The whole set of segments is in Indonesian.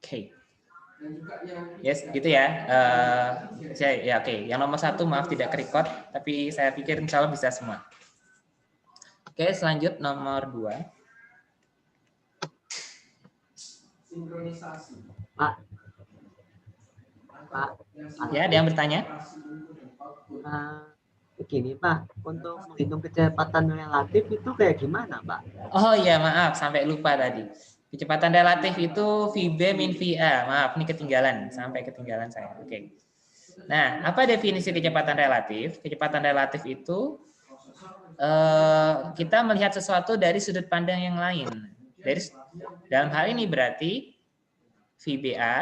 Oke. Yes, gitu ya. Ya oke. Yang nomor 1 maaf tidak kerekod, tapi saya pikir insya Allah bisa semua. Oke, selanjut nomor 2. Sinkronisasi. Pak. Ya, ada yang bertanya? Begini Pak, untuk menghitung kecepatan relatif itu kayak gimana Pak? Oh iya, maaf sampai lupa tadi. Kecepatan relatif itu VB min VA. Maaf, ini ketinggalan, sampai ketinggalan saya. Oke. Nah, apa definisi kecepatan relatif? Kecepatan relatif itu kita melihat sesuatu dari sudut pandang yang lain. Dalam hal ini berarti VBA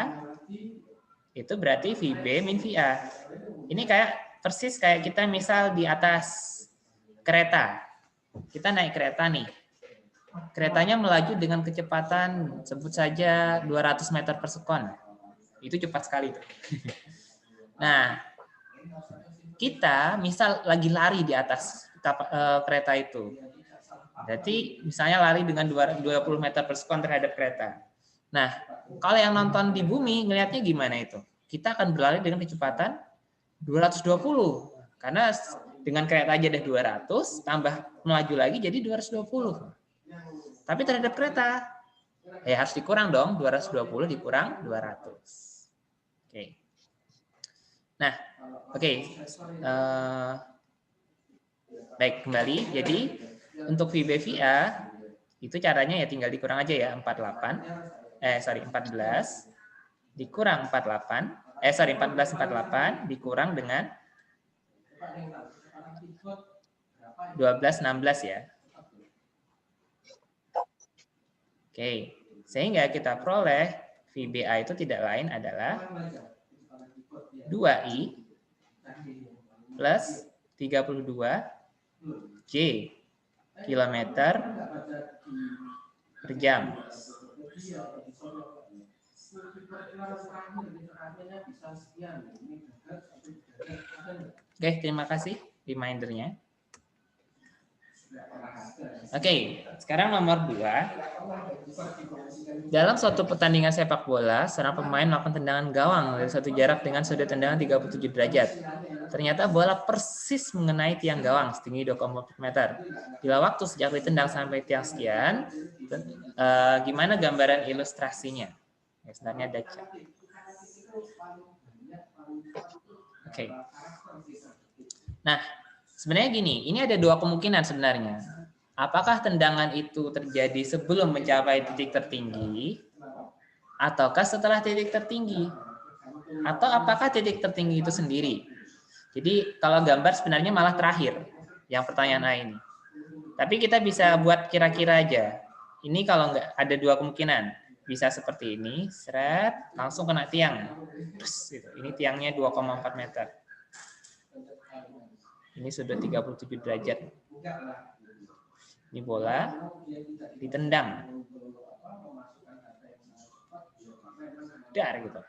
itu berarti VB min VA. Ini kayak persis kayak kita misal di atas kereta. Kita naik kereta nih. Keretanya melaju dengan kecepatan sebut saja 200 meter per sekon. Itu cepat sekali. Nah, kita misal lagi lari di atas kereta itu. Berarti misalnya lari dengan 20 meter per sekon terhadap kereta. Nah, kalau yang nonton di bumi ngelihatnya gimana itu? Kita akan berlari dengan kecepatan 220. Karena dengan kereta aja ada 200, tambah melaju lagi jadi 220. Tapi terhadap kereta, ya harus dikurang dong, 220 dikurang 200. Oke. Nah, oke. Baik, kembali. Jadi, untuk VB-VA, itu caranya ya tinggal dikurang aja ya, 14 dikurang 14 dikurang dengan 1216 ya. Oke, sehingga kita peroleh VBA itu tidak lain adalah 2I plus 32 J kilometer per jam. Oke, terima kasih remindernya. Oke, sekarang nomor 2. Dalam suatu pertandingan sepak bola, seorang pemain melakukan tendangan gawang dari suatu jarak dengan sudut tendangan 37 derajat. Ternyata bola persis mengenai tiang gawang setinggi 2,4 meter. Bila waktu sejak ditendang sampai tiang sekian, gimana gambaran ilustrasinya? Ya, sebenarnya ada chat. Oke. Nah, sebenarnya gini, ini ada dua kemungkinan sebenarnya. Apakah tendangan itu terjadi sebelum mencapai titik tertinggi, ataukah setelah titik tertinggi? Atau apakah titik tertinggi itu sendiri? Jadi kalau gambar sebenarnya malah terakhir, yang pertanyaan A ini. Tapi kita bisa buat kira-kira aja. Ini kalau nggak ada dua kemungkinan. Bisa seperti ini, seret, langsung kena tiang. Terus, gitu. Ini tiangnya 2,4 meter. Ini sudah 37 derajat. Ini bola ditendang. Dar gitu.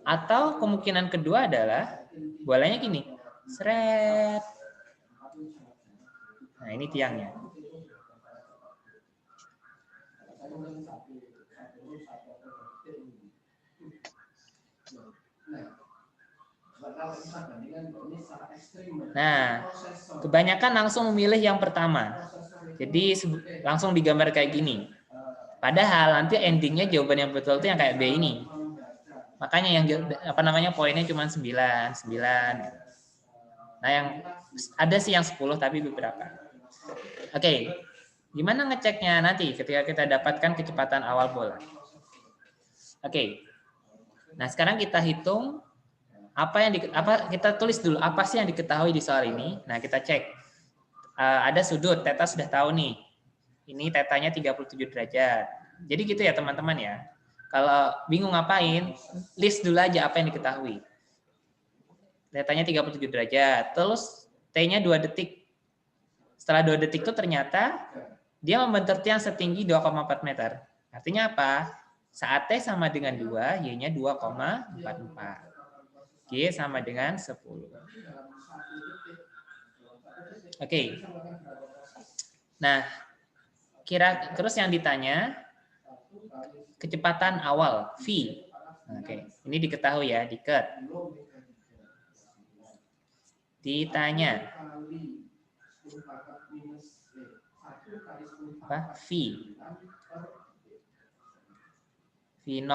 Atau kemungkinan kedua adalah bolanya gini. Seret. Nah, ini tiangnya. Nah, kebanyakan langsung memilih yang pertama. Jadi langsung digambar kayak gini. Padahal nanti endingnya jawaban yang betul itu yang kayak B ini. Makanya yang poinnya cuma 9. Nah, yang ada sih yang 10 tapi beberapa. Oke. Gimana ngeceknya nanti ketika kita dapatkan kecepatan awal bola? Oke. Nah, sekarang kita hitung kita tulis dulu apa sih yang diketahui di soal ini. Nah, kita cek. Ada sudut, theta sudah tahu nih. Ini tetanya 37 derajat. Jadi gitu ya teman-teman ya. Kalau bingung ngapain, list dulu aja apa yang diketahui. Tetanya 37 derajat. Terus T-nya 2 detik. Setelah 2 detik itu ternyata dia membentur tiang setinggi 2,4 meter. Artinya apa? Saat T sama dengan 2, Y-nya 2,44. G sama dengan 10. Oke. Nah, terus yang ditanya, kecepatan awal V. Oke, ini diketahui ya, diket. Ditanya apa? V0.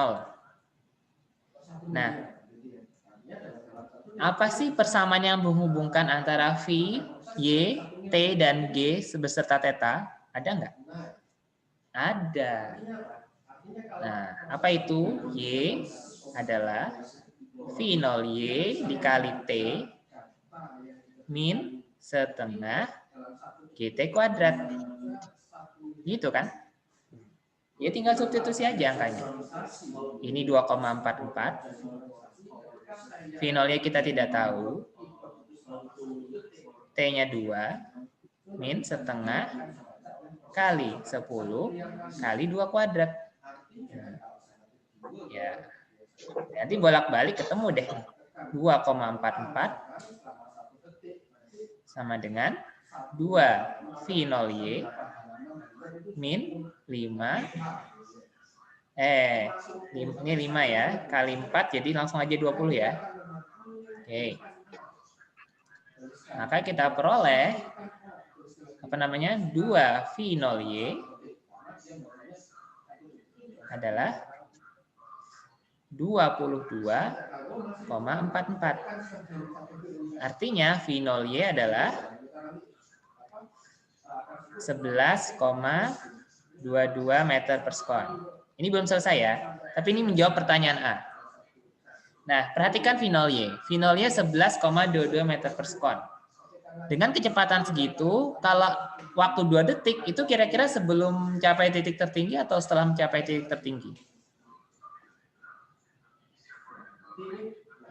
Nah, apa sih persamaan yang menghubungkan antara V, Y, T, dan G beserta theta? Ada nggak? Ada. Nah, apa itu? Y adalah V0Y dikali T min setengah GT kuadrat. Gitu kan? Ya tinggal substitusi aja angkanya. Ini 2,44. V0-nya kita tidak tahu. T-nya 2 min setengah kali 10 kali 2 kuadrat. Ya. Nanti bolak-balik ketemu deh. 2,44 sama dengan 2 V0Y min 5 ini 5 ya, kali 4 jadi langsung aja 20 ya. Oke. Maka kita peroleh apa namanya? 2 V0Y adalah 22,44. Artinya V0Y adalah 11,22 meter per sekon. Ini belum selesai ya, tapi ini menjawab pertanyaan A. Nah, perhatikan V0Y. V0Y 11,22 meter per sekon. Dengan kecepatan segitu, kalau waktu 2 detik, itu kira-kira sebelum mencapai titik tertinggi atau setelah mencapai titik tertinggi?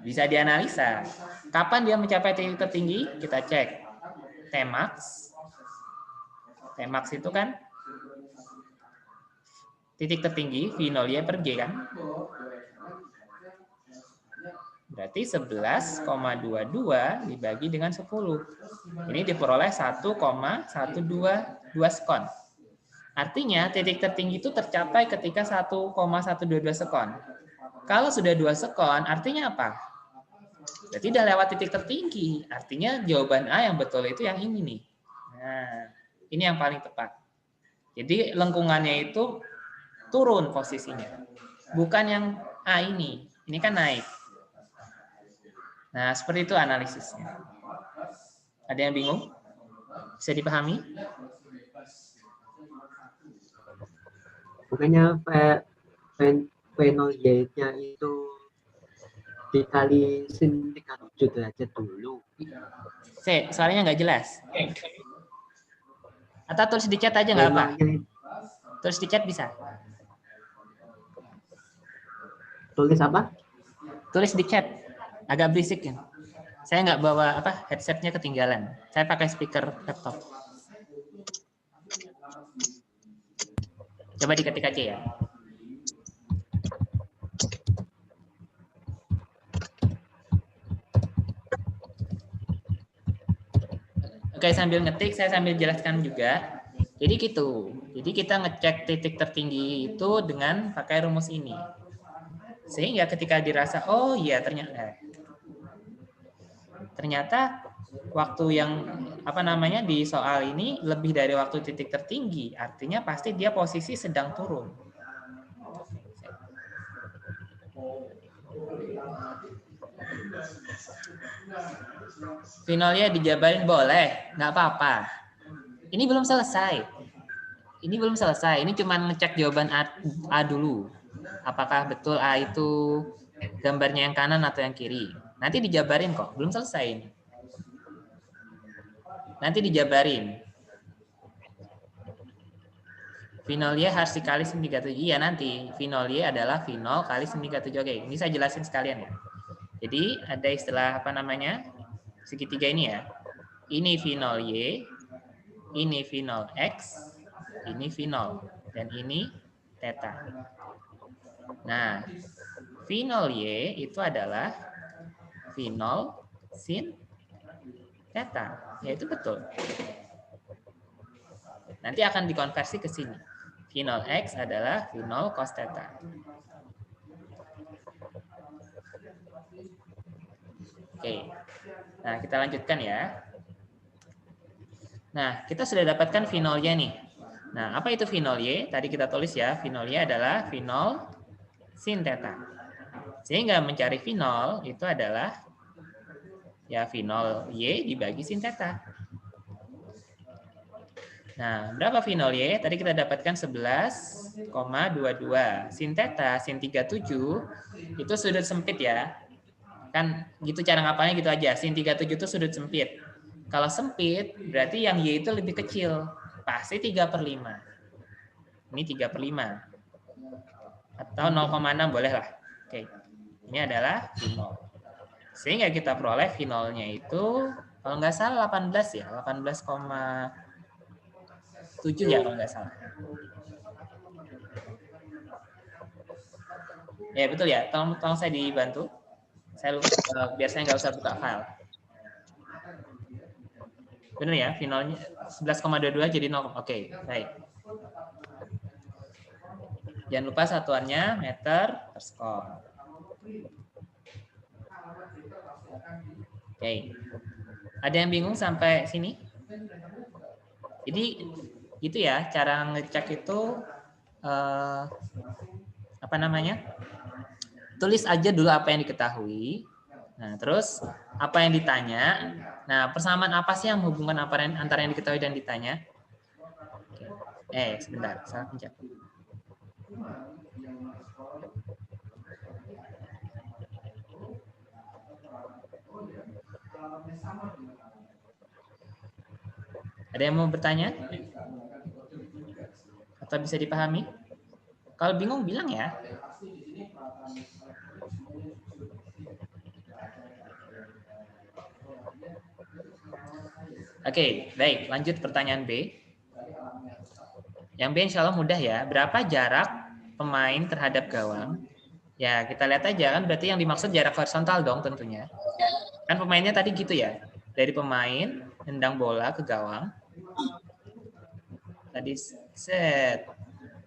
Bisa dianalisa. Kapan dia mencapai titik tertinggi? Kita cek. Tmax. Tmax itu kan titik tertinggi V0Y per G kan? Berarti 11,22 dibagi dengan 10. Ini diperoleh 1,122 sekon. Artinya titik tertinggi itu tercapai ketika 1,122 sekon. Kalau sudah 2 sekon, artinya apa? Berarti udah lewat titik tertinggi. Artinya jawaban A yang betul itu yang ini nih. Nah, ini yang paling tepat. Jadi lengkungannya itu turun posisinya. Bukan yang A ini. Ini kan naik. Nah, seperti itu analisisnya. Ada yang bingung? Bisa dipahami? Bukannya V0Y-nya itu dikali sin 37 derajat dulu. Soalnya nggak jelas. Atau tulis di chat aja nggak apa? Tulis di chat bisa. Tulis apa? Tulis di chat. Agak berisik ya. Saya nggak bawa headsetnya ketinggalan. Saya pakai speaker laptop. Coba diketik aja ya. Oke, sambil ngetik, saya sambil jelaskan juga. Jadi gitu. Jadi kita ngecek titik tertinggi itu dengan pakai rumus ini. Sehingga ketika dirasa, oh iya ternyata waktu yang di soal ini lebih dari waktu titik tertinggi, artinya pasti dia posisi sedang turun. V0-nya dijabarin boleh, nggak apa-apa. Ini belum selesai. Ini cuma ngecek jawaban A dulu. Apakah betul A itu gambarnya yang kanan atau yang kiri? Nanti dijabarin kok, belum selesai ini. Nanti dijabarin. V0Y harus dikali 9,37. Iya nanti. V0Y adalah V0 kali 9,37. Oke, ini saya jelasin sekalian ya. Jadi ada istilah segitiga ini ya. Ini V0Y, ini V0X, ini V0. Dan ini theta. Nah, V0Y itu adalah V0 sin theta. Ya itu betul. Nanti akan dikonversi ke sini. V0 X adalah V0 cos theta. Oke, nah kita lanjutkan ya. Nah, kita sudah dapatkan V0 Y nih. Nah, apa itu V0 Y? Tadi kita tulis ya, V0 Y adalah V0 sin theta. Sehingga mencari V0 itu adalah ya V0 Y dibagi sin theta. Nah, berapa V0 Y? Tadi kita dapatkan 11,22. Sin theta, sin 37, itu sudut sempit ya. Kan gitu cara ngapalnya gitu aja. Sin 37 itu sudut sempit. Kalau sempit, berarti yang Y itu lebih kecil. Pasti 3/5. Ini 3/5. Atau 0,6 boleh lah. Oke. Ini adalah V0. Sehingga kita peroleh V0-nya itu, kalau nggak salah 18 ya. 18,7 ya kalau nggak salah. Ya betul ya. Tolong saya dibantu. Saya lupa, biar saya nggak usah buka file. Benar ya, V0-nya 11,22 jadi 0. Oke, baik. Jangan lupa satuannya meter per skor. Oke. Ada yang bingung sampai sini? Jadi itu ya cara ngecek itu apa namanya? Tulis aja dulu apa yang diketahui. Nah, terus apa yang ditanya? Nah, persamaan apa sih yang menghubungkan antara yang diketahui dan ditanya? Oke. Sebentar, salah pencet. Ada yang mau bertanya? Atau bisa dipahami? Kalau bingung bilang ya. Oke, baik. Lanjut pertanyaan B. Yang B insya Allah mudah ya. Berapa jarak pemain terhadap gawang? Ya, kita lihat aja kan berarti yang dimaksud jarak horizontal dong tentunya. Kan pemainnya tadi gitu ya. Dari pemain nendang bola ke gawang. Tadi set.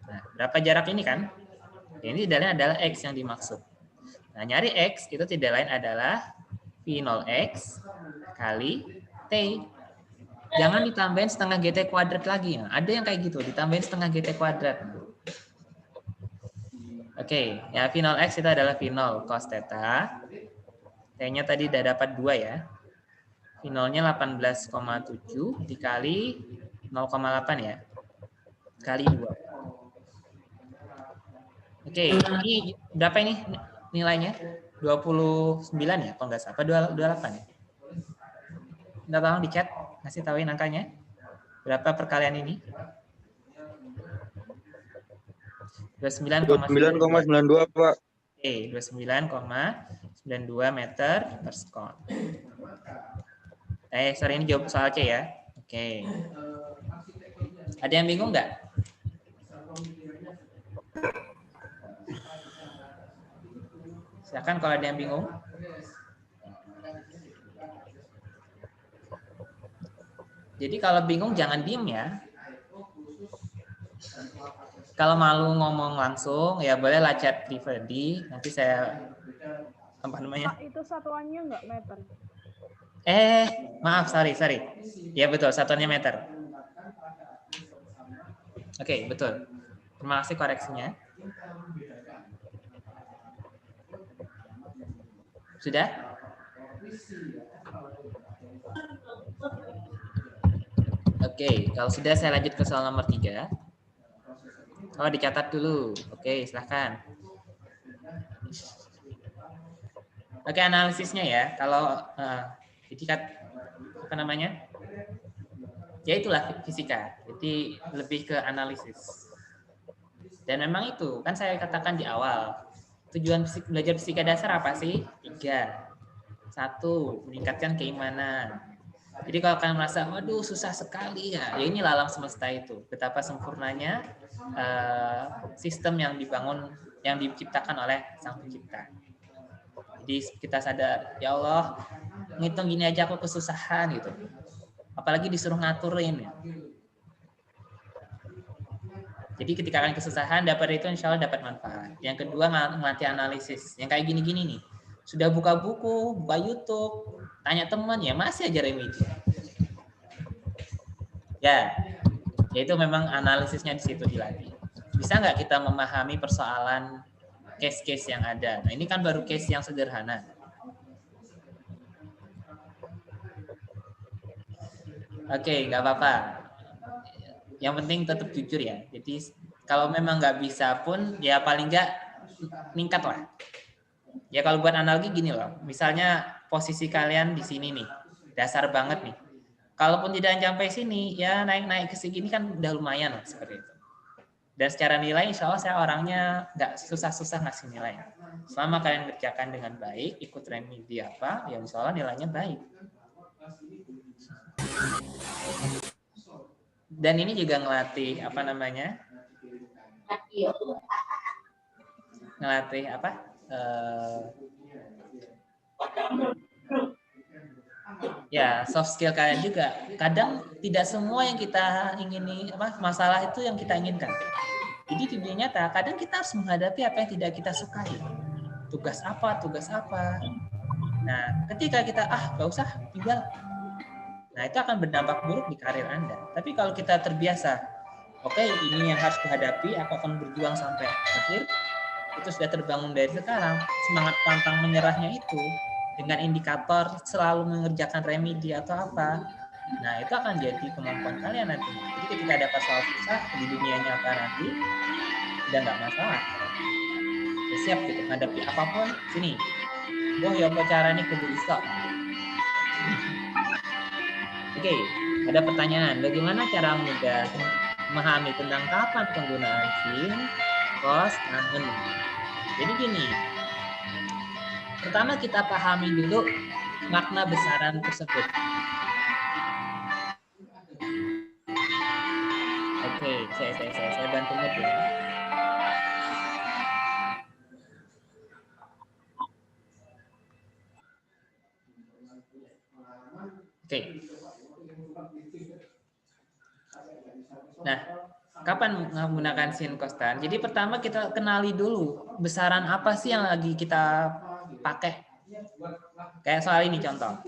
Nah, berapa jarak ini kan? Ini adalah X yang dimaksud. Nah, nyari X itu tidak lain adalah V0X kali T. Jangan ditambahin setengah GT kuadrat lagi. Nah, ada yang kayak gitu, ditambahin setengah GT kuadrat. Oke, ya V0X itu adalah V0 cos theta. T-nya tadi udah dapat 2 ya. V0-nya 18,7 dikali 0,8 ya. Kali 2. Oke, ini berapa ini nilainya? 29 ya, kalau nggak salah. Apa 28 ya? Minta tolong di chat, ngasih tahuin angkanya. Berapa perkalian ini? 29,92 Pak. Oke, 29,92 meter per sekon. Sorry ini jawab soal C ya. Oke. Ada yang bingung nggak? Silakan kalau ada yang bingung. Jadi kalau bingung jangan diem ya. Kalau malu ngomong langsung ya bolehlah chat pribadi. Nanti saya apa namanya? Pak, itu satuannya nggak meter. Maaf, sorry. Ya betul, satuannya meter. Oke, betul. Terima kasih koreksinya. Sudah? Oke, kalau sudah saya lanjut ke soal nomor 3. Oh, dicatat dulu. Oke, silahkan. Oke, analisisnya ya. Kalau jadi apa namanya? Ya itulah fisika. Jadi lebih ke analisis. Dan memang itu kan saya katakan di awal. Tujuan belajar fisika dasar apa sih? 3. 1, meningkatkan keimanan. Jadi kalau kalian merasa, waduh susah sekali ya inilah alam semesta itu. Betapa sempurnanya sistem yang dibangun, yang diciptakan oleh Sang Pencipta. Jadi kita sadar, ya Allah, ngitung gini aja aku kesusahan gitu. Apalagi disuruh ngaturin ya. Jadi ketika kalian kesusahan, dapat itu insya Allah dapat manfaat. Yang kedua, ngelatih analisis. Yang kayak gini-gini nih. Sudah buka buku, buka YouTube, tanya teman, ya masih aja remedi. Ya, itu memang analisisnya di situ dilatih. Bisa nggak kita memahami persoalan case-case yang ada? Nah, ini kan baru case yang sederhana. Oke, nggak apa-apa. Yang penting tetap jujur ya. Jadi kalau memang nggak bisa pun, ya paling nggak meningkat lah. Ya kalau buat analogi gini loh. Misalnya posisi kalian di sini nih, dasar banget nih. Kalaupun tidak sampai sini, ya naik-naik ke sini kan udah lumayan lah seperti itu. Dan secara nilai, insya Allah saya orangnya nggak susah-susah ngasih nilai. Selama kalian kerjakan dengan baik, ikut remedi apa, ya insya Allah nilainya baik. Dan ini juga ngelatih apa namanya? Ngelatih apa? Ya, soft skill kalian juga. Kadang tidak semua yang kita ingini, masalah itu yang kita inginkan. Jadi di dunia nyata, kadang kita harus menghadapi apa yang tidak kita sukai. Tugas apa? Nah, ketika kita nggak usah, tinggal. Nah, itu akan berdampak buruk di karir Anda. Tapi kalau kita terbiasa, oke, ini yang harus dihadapi, aku akan berjuang sampai akhir, itu sudah terbangun dari sekarang. Semangat pantang menyerahnya itu, dengan indikator selalu mengerjakan remedi atau apa, nah itu akan jadi kemampuan kalian nanti. Jadi ketika ada soal susah di dunia nyata nanti, udah nggak masalah. Ya, siap gitu, menghadapi apapun, sini. Boh, ya apa caranya kudu bisa. Oke, ada pertanyaan. Bagaimana cara mudah memahami tentang kapan penggunaan sin, cos, angin? Jadi gini, pertama kita pahami dulu makna besaran tersebut. Oke, saya bantu mood ya. Oke. Nah, kapan menggunakan sin kostan? Jadi pertama kita kenali dulu besaran apa sih yang lagi kita pakai. Kayak soal ini contoh.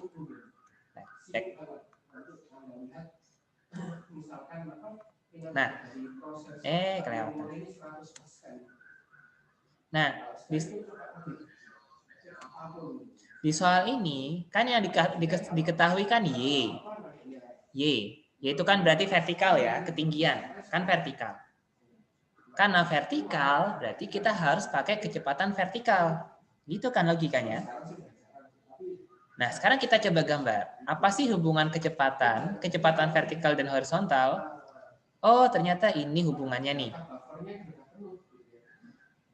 Nah, kelihatan. Nah, di soal ini kan yang diketahui kan Y. Yaitu kan berarti vertikal ya, ketinggian, kan vertikal. Karena vertikal berarti kita harus pakai kecepatan vertikal. Gitu kan logikanya. Nah, sekarang kita coba gambar. Apa sih hubungan kecepatan vertikal dan horizontal? Oh, ternyata ini hubungannya nih.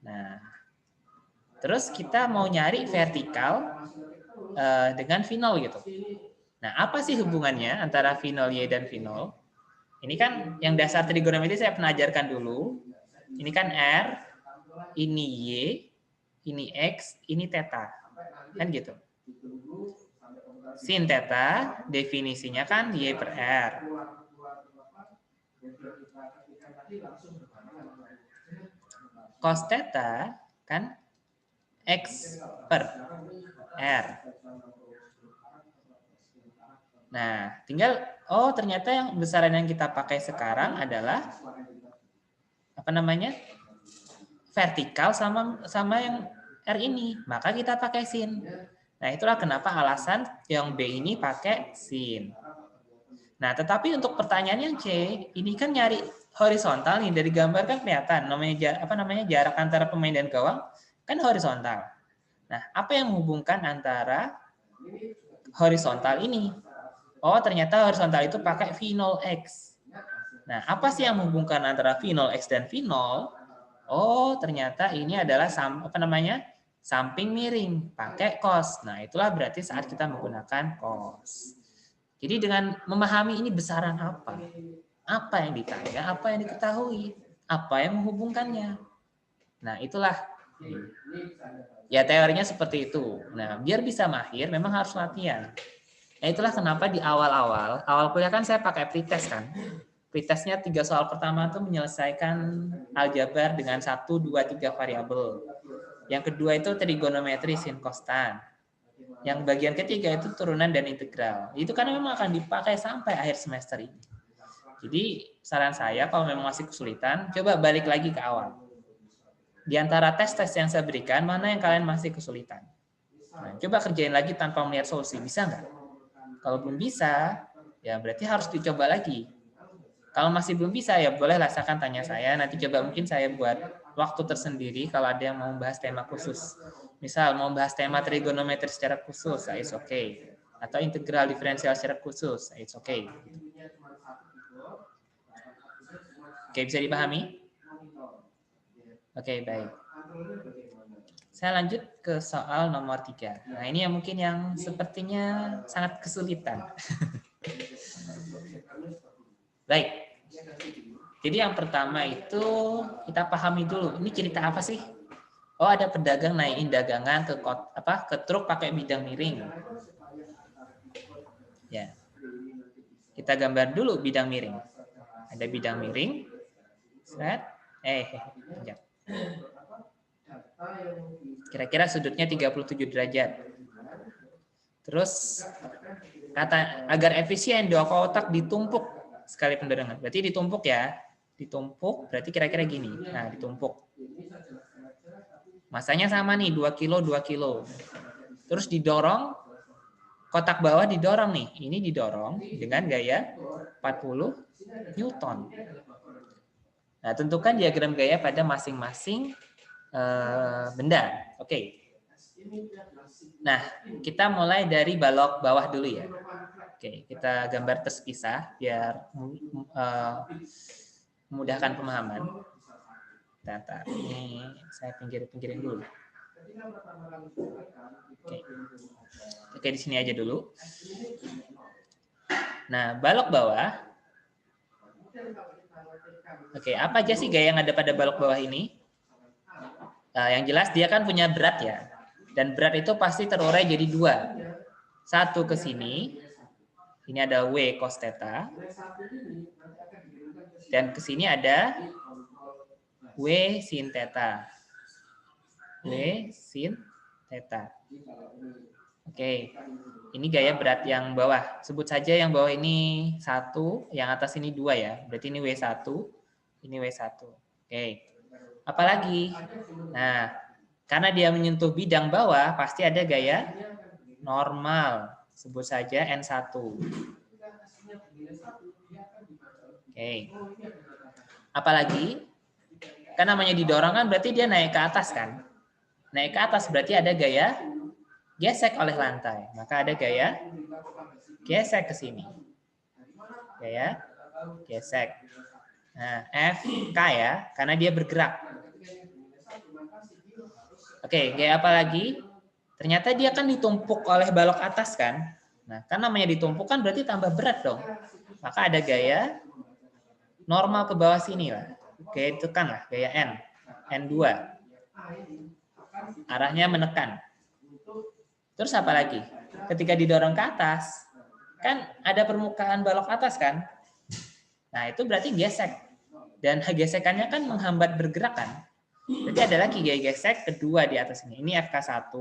Nah, terus kita mau nyari vertikal dengan V0 gitu. Nah, apa sih hubungannya antara V0 Y dan V0? Ini kan yang dasar trigonometri saya pernah ajarkan dulu. Ini kan R, ini Y, ini X, ini theta. Kan gitu. Sin theta definisinya kan Y per R. Cos theta kan X per R. Nah, tinggal ternyata yang besaran yang kita pakai sekarang adalah apa namanya? Vertikal sama yang R ini. Maka kita pakai sin. Nah, itulah kenapa alasan yang B ini pakai sin. Nah, tetapi untuk pertanyaan yang C, ini kan nyari horizontal nih, dari gambar kan kelihatan namanya jarak antara pemain dan gawang kan horizontal. Nah, apa yang menghubungkan antara horizontal ini? Oh, ternyata horizontal itu pakai V0x. Nah, apa sih yang menghubungkan antara V0x dan V0? Oh, ternyata ini adalah samping miring, pakai cos. Nah, itulah berarti saat kita menggunakan cos. Jadi dengan memahami ini besaran apa yang ditanya, apa yang diketahui, apa yang menghubungkannya. Nah, itulah. Ya, teorinya seperti itu. Nah, biar bisa mahir memang harus latihan. Nah, itulah kenapa di awal kuliah kan saya pakai pretest kan. Pretestnya 3 soal pertama itu menyelesaikan aljabar dengan 1, 2, 3 variabel. Yang kedua itu trigonometri sin kostan. Yang bagian ketiga itu turunan dan integral. Itu kan memang akan dipakai sampai akhir semester ini. Jadi saran saya kalau memang masih kesulitan, coba balik lagi ke awal. Di antara tes-tes yang saya berikan, mana yang kalian masih kesulitan? Nah, coba kerjain lagi tanpa melihat solusi, bisa nggak? Kalau belum bisa, ya berarti harus dicoba lagi. Kalau masih belum bisa, ya boleh rasakan tanya saya. Nanti coba mungkin saya buat waktu tersendiri kalau ada yang mau bahas tema khusus. Misal mau bahas tema trigonometri secara khusus, it's okay. Atau integral diferensial secara khusus, it's okay. Oke, bisa dipahami? Oke, baik. Saya lanjut ke soal nomor 3. Nah, ini yang mungkin yang sepertinya sangat kesulitan. Baik. Jadi yang pertama itu kita pahami dulu. Ini cerita apa sih? Oh, ada pedagang naikin dagangan ke truk pakai bidang miring. Ya. Kita gambar dulu bidang miring. Ada bidang miring. Set. Sekejap. Kira-kira sudutnya 37 derajat. Terus kata agar efisien dua kotak ditumpuk sekali pendorongan. Berarti ditumpuk ya. Ditumpuk berarti kira-kira gini. Nah, ditumpuk. Masanya sama nih, 2 kilo, 2 kilo. Terus didorong, kotak bawah didorong nih. Ini didorong dengan gaya 40 Newton. Nah, tentukan diagram gaya pada masing-masing benda. Oke. Nah, kita mulai dari balok bawah dulu ya. Oke, kita gambar terpisah biar memudahkan pemahaman. Bentar, ini saya pinggirin dulu. Oke, di sini aja dulu. Nah, balok bawah. Oke, apa aja sih gaya yang ada pada balok bawah ini? Yang jelas dia kan punya berat ya. Dan berat itu pasti terurai jadi 2. Satu ke sini. Ini ada W cos theta. Dan ke sini ada W sin theta. W sin theta. Oke. Ini gaya berat yang bawah. Sebut saja yang bawah ini 1, yang atas ini 2 ya. Berarti ini W1, ini W1. Oke. Apalagi? Nah, karena dia menyentuh bidang bawah, pasti ada gaya normal. Sebut saja N1. Oke. Apalagi? Kan namanya didorong kan berarti dia naik ke atas kan? Naik ke atas berarti ada gaya gesek oleh lantai. Maka ada gaya gesek ke sini. Gaya gesek. Nah, FK ya, karena dia bergerak. Oke, gaya apa lagi? Ternyata dia kan ditumpuk oleh balok atas kan? Nah, kan namanya ditumpuk kan berarti tambah berat dong. Maka ada gaya normal ke bawah sini lah. Gaya itu kan lah, gaya N. N2. Arahnya menekan. Terus apa lagi? Ketika didorong ke atas, kan ada permukaan balok atas kan? Nah, itu berarti gesek. Dan gesekannya kan menghambat bergerakan. Berarti ada lagi gaya gesek kedua di atas ini. Ini FK1,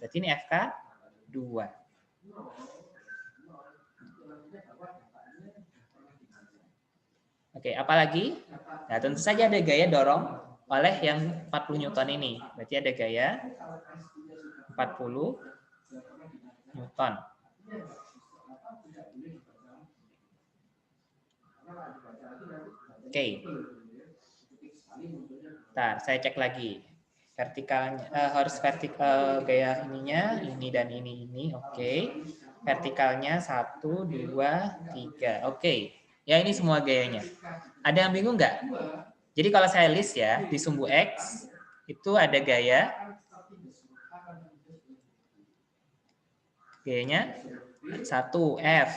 berarti ini FK2. Oke, apalagi? Nah, tentu saja ada gaya dorong oleh yang 40 Newton ini. Berarti ada gaya 40 Newton. Oke. Ntar, saya cek lagi. Vertikalnya harus vertikal gaya ininya, ini dan ini. Oke. Vertikalnya 1, 2, 3. Oke. Ya, ini semua gayanya. Ada yang bingung nggak? Jadi kalau saya list ya, di sumbu X itu ada gayanya 1, F.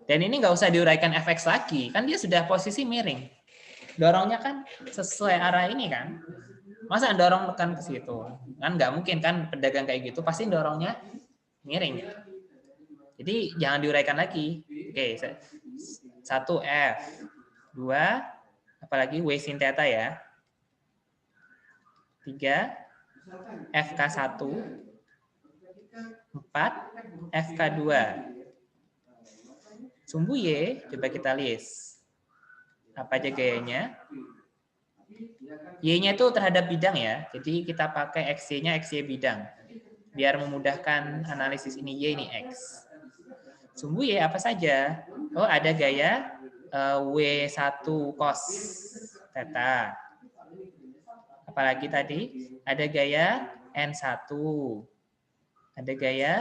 Dan ini nggak usah diuraikan Fx lagi, kan dia sudah posisi miring. Dorongnya kan sesuai arah ini kan. Masa dorong tekan ke situ? Kan nggak mungkin kan pedagang kayak gitu, pasti dorongnya miring. Jadi jangan diuraikan lagi. Oke, 1 F, 2 apalagi W sin theta ya. 3 FK1, 4 FK2. Sumbu Y, coba kita list. Apa aja gayanya? Y-nya itu terhadap bidang ya. Jadi kita pakai XY-nya XY bidang. Biar memudahkan analisis ini Y, ini X. Sumbu Y apa saja? Oh, ada gaya W1 cos theta. Apalagi tadi? Ada gaya N1. Ada gaya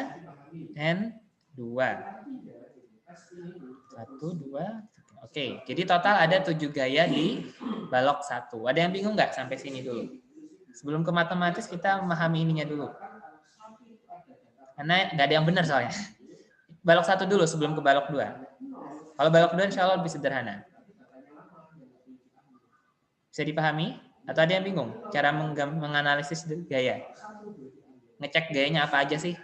N2. 1, 2, oke. Jadi total ada 7 gaya di balok 1. Ada yang bingung nggak sampai sini dulu? Sebelum ke matematis kita memahami ininya dulu. Karena nggak ada yang benar soalnya. Balok 1 dulu sebelum ke balok 2. Kalau balok 2 insya Allah lebih sederhana. Bisa dipahami? Atau ada yang bingung? Cara menganalisis gaya? Ngecek gayanya apa aja sih?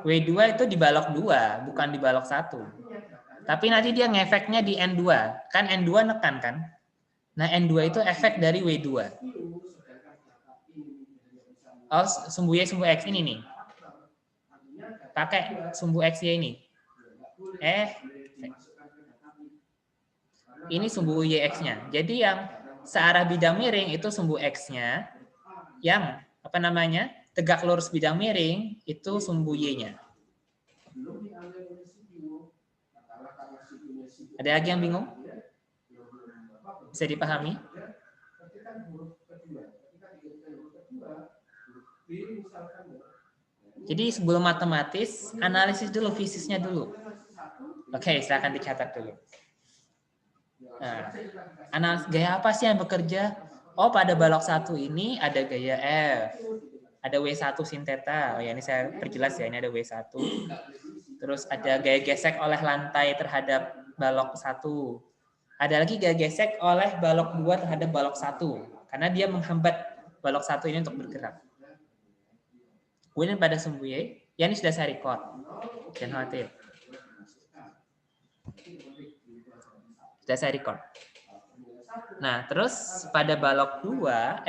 W2 itu di balok 2, bukan di balok 1. Tapi nanti dia ngefeknya di N2. Kan N2 nekan kan? Nah, N2 itu efek dari W2. Oh, sumbu Y, sumbu X ini nih. Pakai sumbu XY ini. Ini sumbu YX-nya. Jadi yang searah bidang miring itu sumbu X-nya. Yang apa namanya? Tegak lurus bidang miring itu sumbu Y-nya. Ada lagi yang bingung? Bisa dipahami? Jadi sebelum matematis, analisis dulu fisisnya dulu. Oke, silakan dicatat dulu. Nah, analisis gaya apa sih yang bekerja? Oh, pada balok 1 ini ada gaya F. Ada W1 sin theta. Oh ya, ini saya perjelas ya, ini ada W1. Terus ada gaya gesek oleh lantai terhadap balok 1. Ada lagi gaya gesek oleh balok 2 terhadap balok 1. Karena dia menghambat balok 1 ini untuk bergerak. Kemudian pada sumbu Y, ya ini sudah saya record. Jangan khawatir. Sudah saya record. Nah, terus pada balok 2,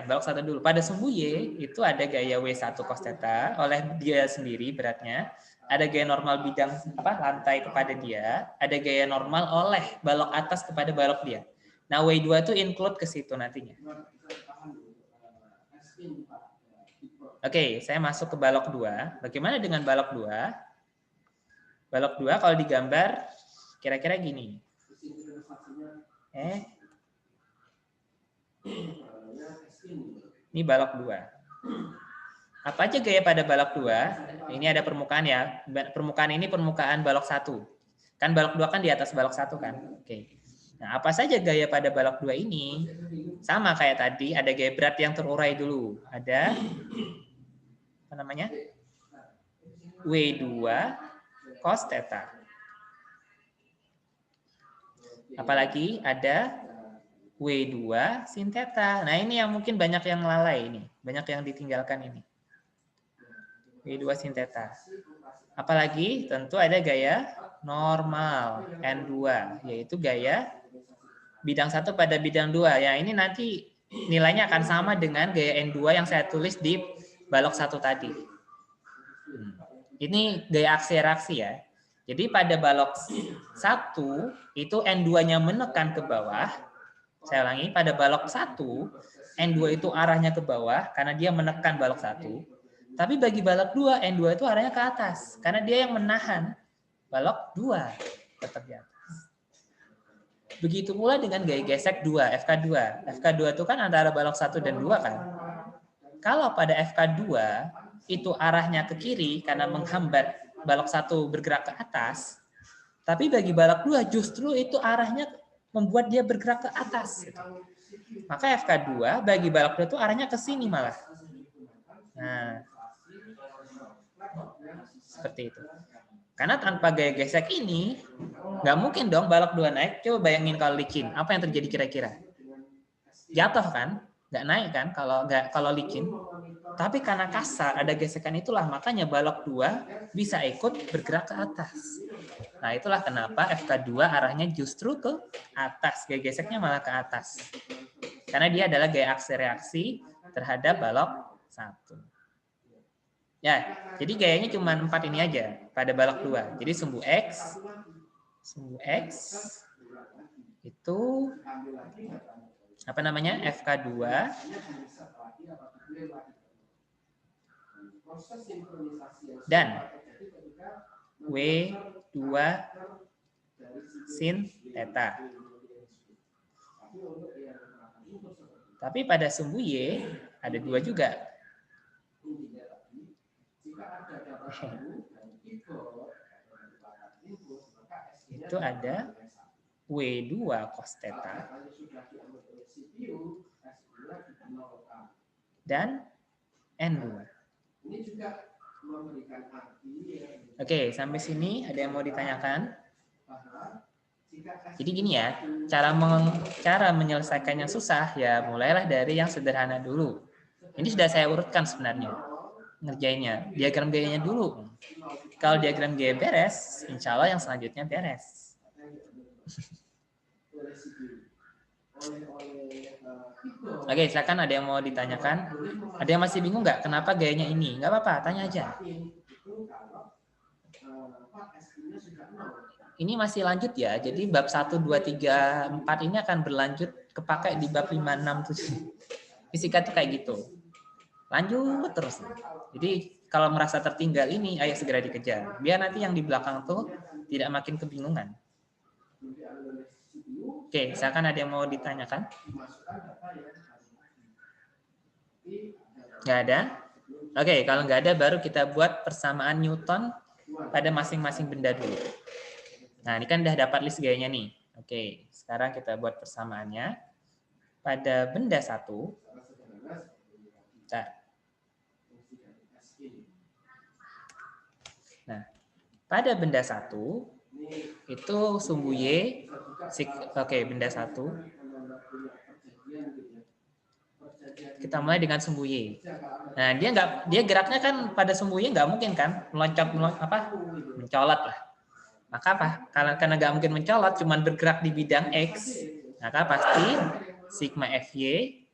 balok 1 dulu. Pada sumbu Y, itu ada gaya W1 cos theta oleh dia sendiri beratnya. Ada gaya normal bidang lantai kepada dia. Ada gaya normal oleh balok atas kepada balok dia. Nah, W2 itu include ke situ nantinya. Oke, saya masuk ke balok 2. Bagaimana dengan balok 2? Balok 2 kalau digambar kira-kira gini. Ini balok 2. Apa aja gaya pada balok 2? Ini ada permukaan ya. Permukaan ini permukaan balok 1. Kan balok 2 kan di atas balok 1 kan? Oke. Nah, apa saja gaya pada balok 2 ini? Sama kayak tadi, ada gaya berat yang terurai dulu. Ada apa namanya? W2 cos theta. Apalagi ada W2 sin theta. Nah, ini yang mungkin banyak yang lalai ini, banyak yang ditinggalkan ini. W2 sin theta. Apalagi tentu ada gaya normal N2, yaitu gaya bidang 1 pada bidang 2. Ya, ini nanti nilainya akan sama dengan gaya N2 yang saya tulis di balok 1 tadi. Ini gaya aksi reaksi ya. Jadi pada balok 1 itu N2-nya menekan ke bawah. Saya ulangi, pada balok 1 N2 itu arahnya ke bawah karena dia menekan balok 1. Tapi bagi balok 2 N2 itu arahnya ke atas karena dia yang menahan balok 2 tetap di atas. Begitu pula dengan gaya gesek 2, FK2. FK2 itu kan antara balok 1 dan 2 kan. Kalau pada FK2 itu arahnya ke kiri karena menghambat balok 1 bergerak ke atas, tapi bagi balok 2 justru itu arahnya membuat dia bergerak ke atas. Maka FK2 bagi balok 2 itu arahnya ke sini malah. Nah, seperti itu. Karena tanpa gaya gesek ini, nggak mungkin dong balok 2 naik. Coba bayangin kalau licin, apa yang terjadi kira-kira? Jatuh kan? Nggak naik kan kalau licin? Tapi karena kasar, ada gesekan itulah, makanya balok 2 bisa ikut bergerak ke atas. Nah, itulah kenapa FK2 arahnya justru ke atas. Gaya geseknya malah ke atas. Karena dia adalah gaya aksi reaksi terhadap balok 1. Ya, jadi gayanya cuma 4 ini aja pada balok 2. Jadi sumbu X itu apa namanya? FK2 dan W2 sin theta. Tapi pada sumbu Y ada 2 juga. Itu ada W2 cos theta dan N2. Oke, sampai sini ada yang mau ditanyakan? Jadi gini ya, cara menyelesaikannya susah ya mulailah dari yang sederhana dulu. Ini sudah saya urutkan sebenarnya ngerjainnya, diagram gayanya dulu. Kalau diagram gaya beres, insya Allah yang selanjutnya beres. Oke, silakan ada yang mau ditanyakan. Ada yang masih bingung nggak kenapa gayanya ini? Nggak apa-apa, tanya aja. Ini masih lanjut ya, jadi bab 1, 2, 3, 4 ini akan berlanjut kepakai di bab 5, 6, 7. Fisika tuh kayak gitu. Lanjut terus. Jadi kalau merasa tertinggal ini, ayo segera dikejar. Biar nanti yang di belakang tuh tidak makin kebingungan. Oke, misalkan ada yang mau ditanyakan? Nggak ada? Oke, kalau nggak ada baru kita buat persamaan Newton pada masing-masing benda dulu. Nah, ini kan udah dapat list gayanya nih. Oke, sekarang kita buat persamaannya. Pada benda 1, nah, pada benda 1 itu sumbu Y, oke, benda 1. Kita mulai dengan sumbu Y. Nah, dia geraknya kan pada sumbu Y nggak mungkin kan mencolot lah. Maka apa? Karena nggak mungkin mencolot, cuman bergerak di bidang X, maka pasti sigma Fy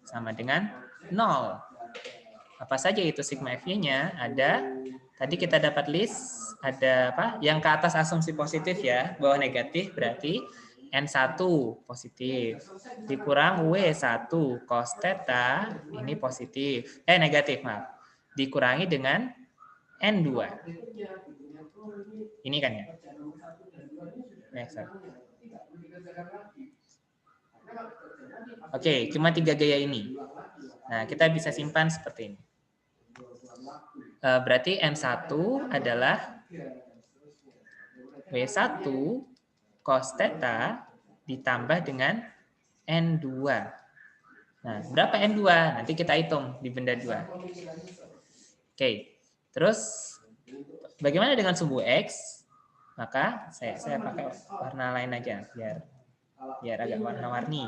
sama dengan 0. Apa saja itu sigma Fy-nya? Ada, tadi kita dapat list, ada apa? Yang ke atas asumsi positif ya, bawah negatif berarti N1 positif. Dikurang W1 cos theta, ini positif. Negatif, maaf. Dikurangi dengan N2. Ini kan ya? Oke, cuma 3 gaya ini. Nah, kita bisa simpan seperti ini. Berarti N1 adalah W1 cos theta ditambah dengan N2. Nah, berapa N2? Nanti kita hitung di benda 2. Oke, terus bagaimana dengan sumbu X? Maka saya pakai warna lain aja biar agak warna-warni.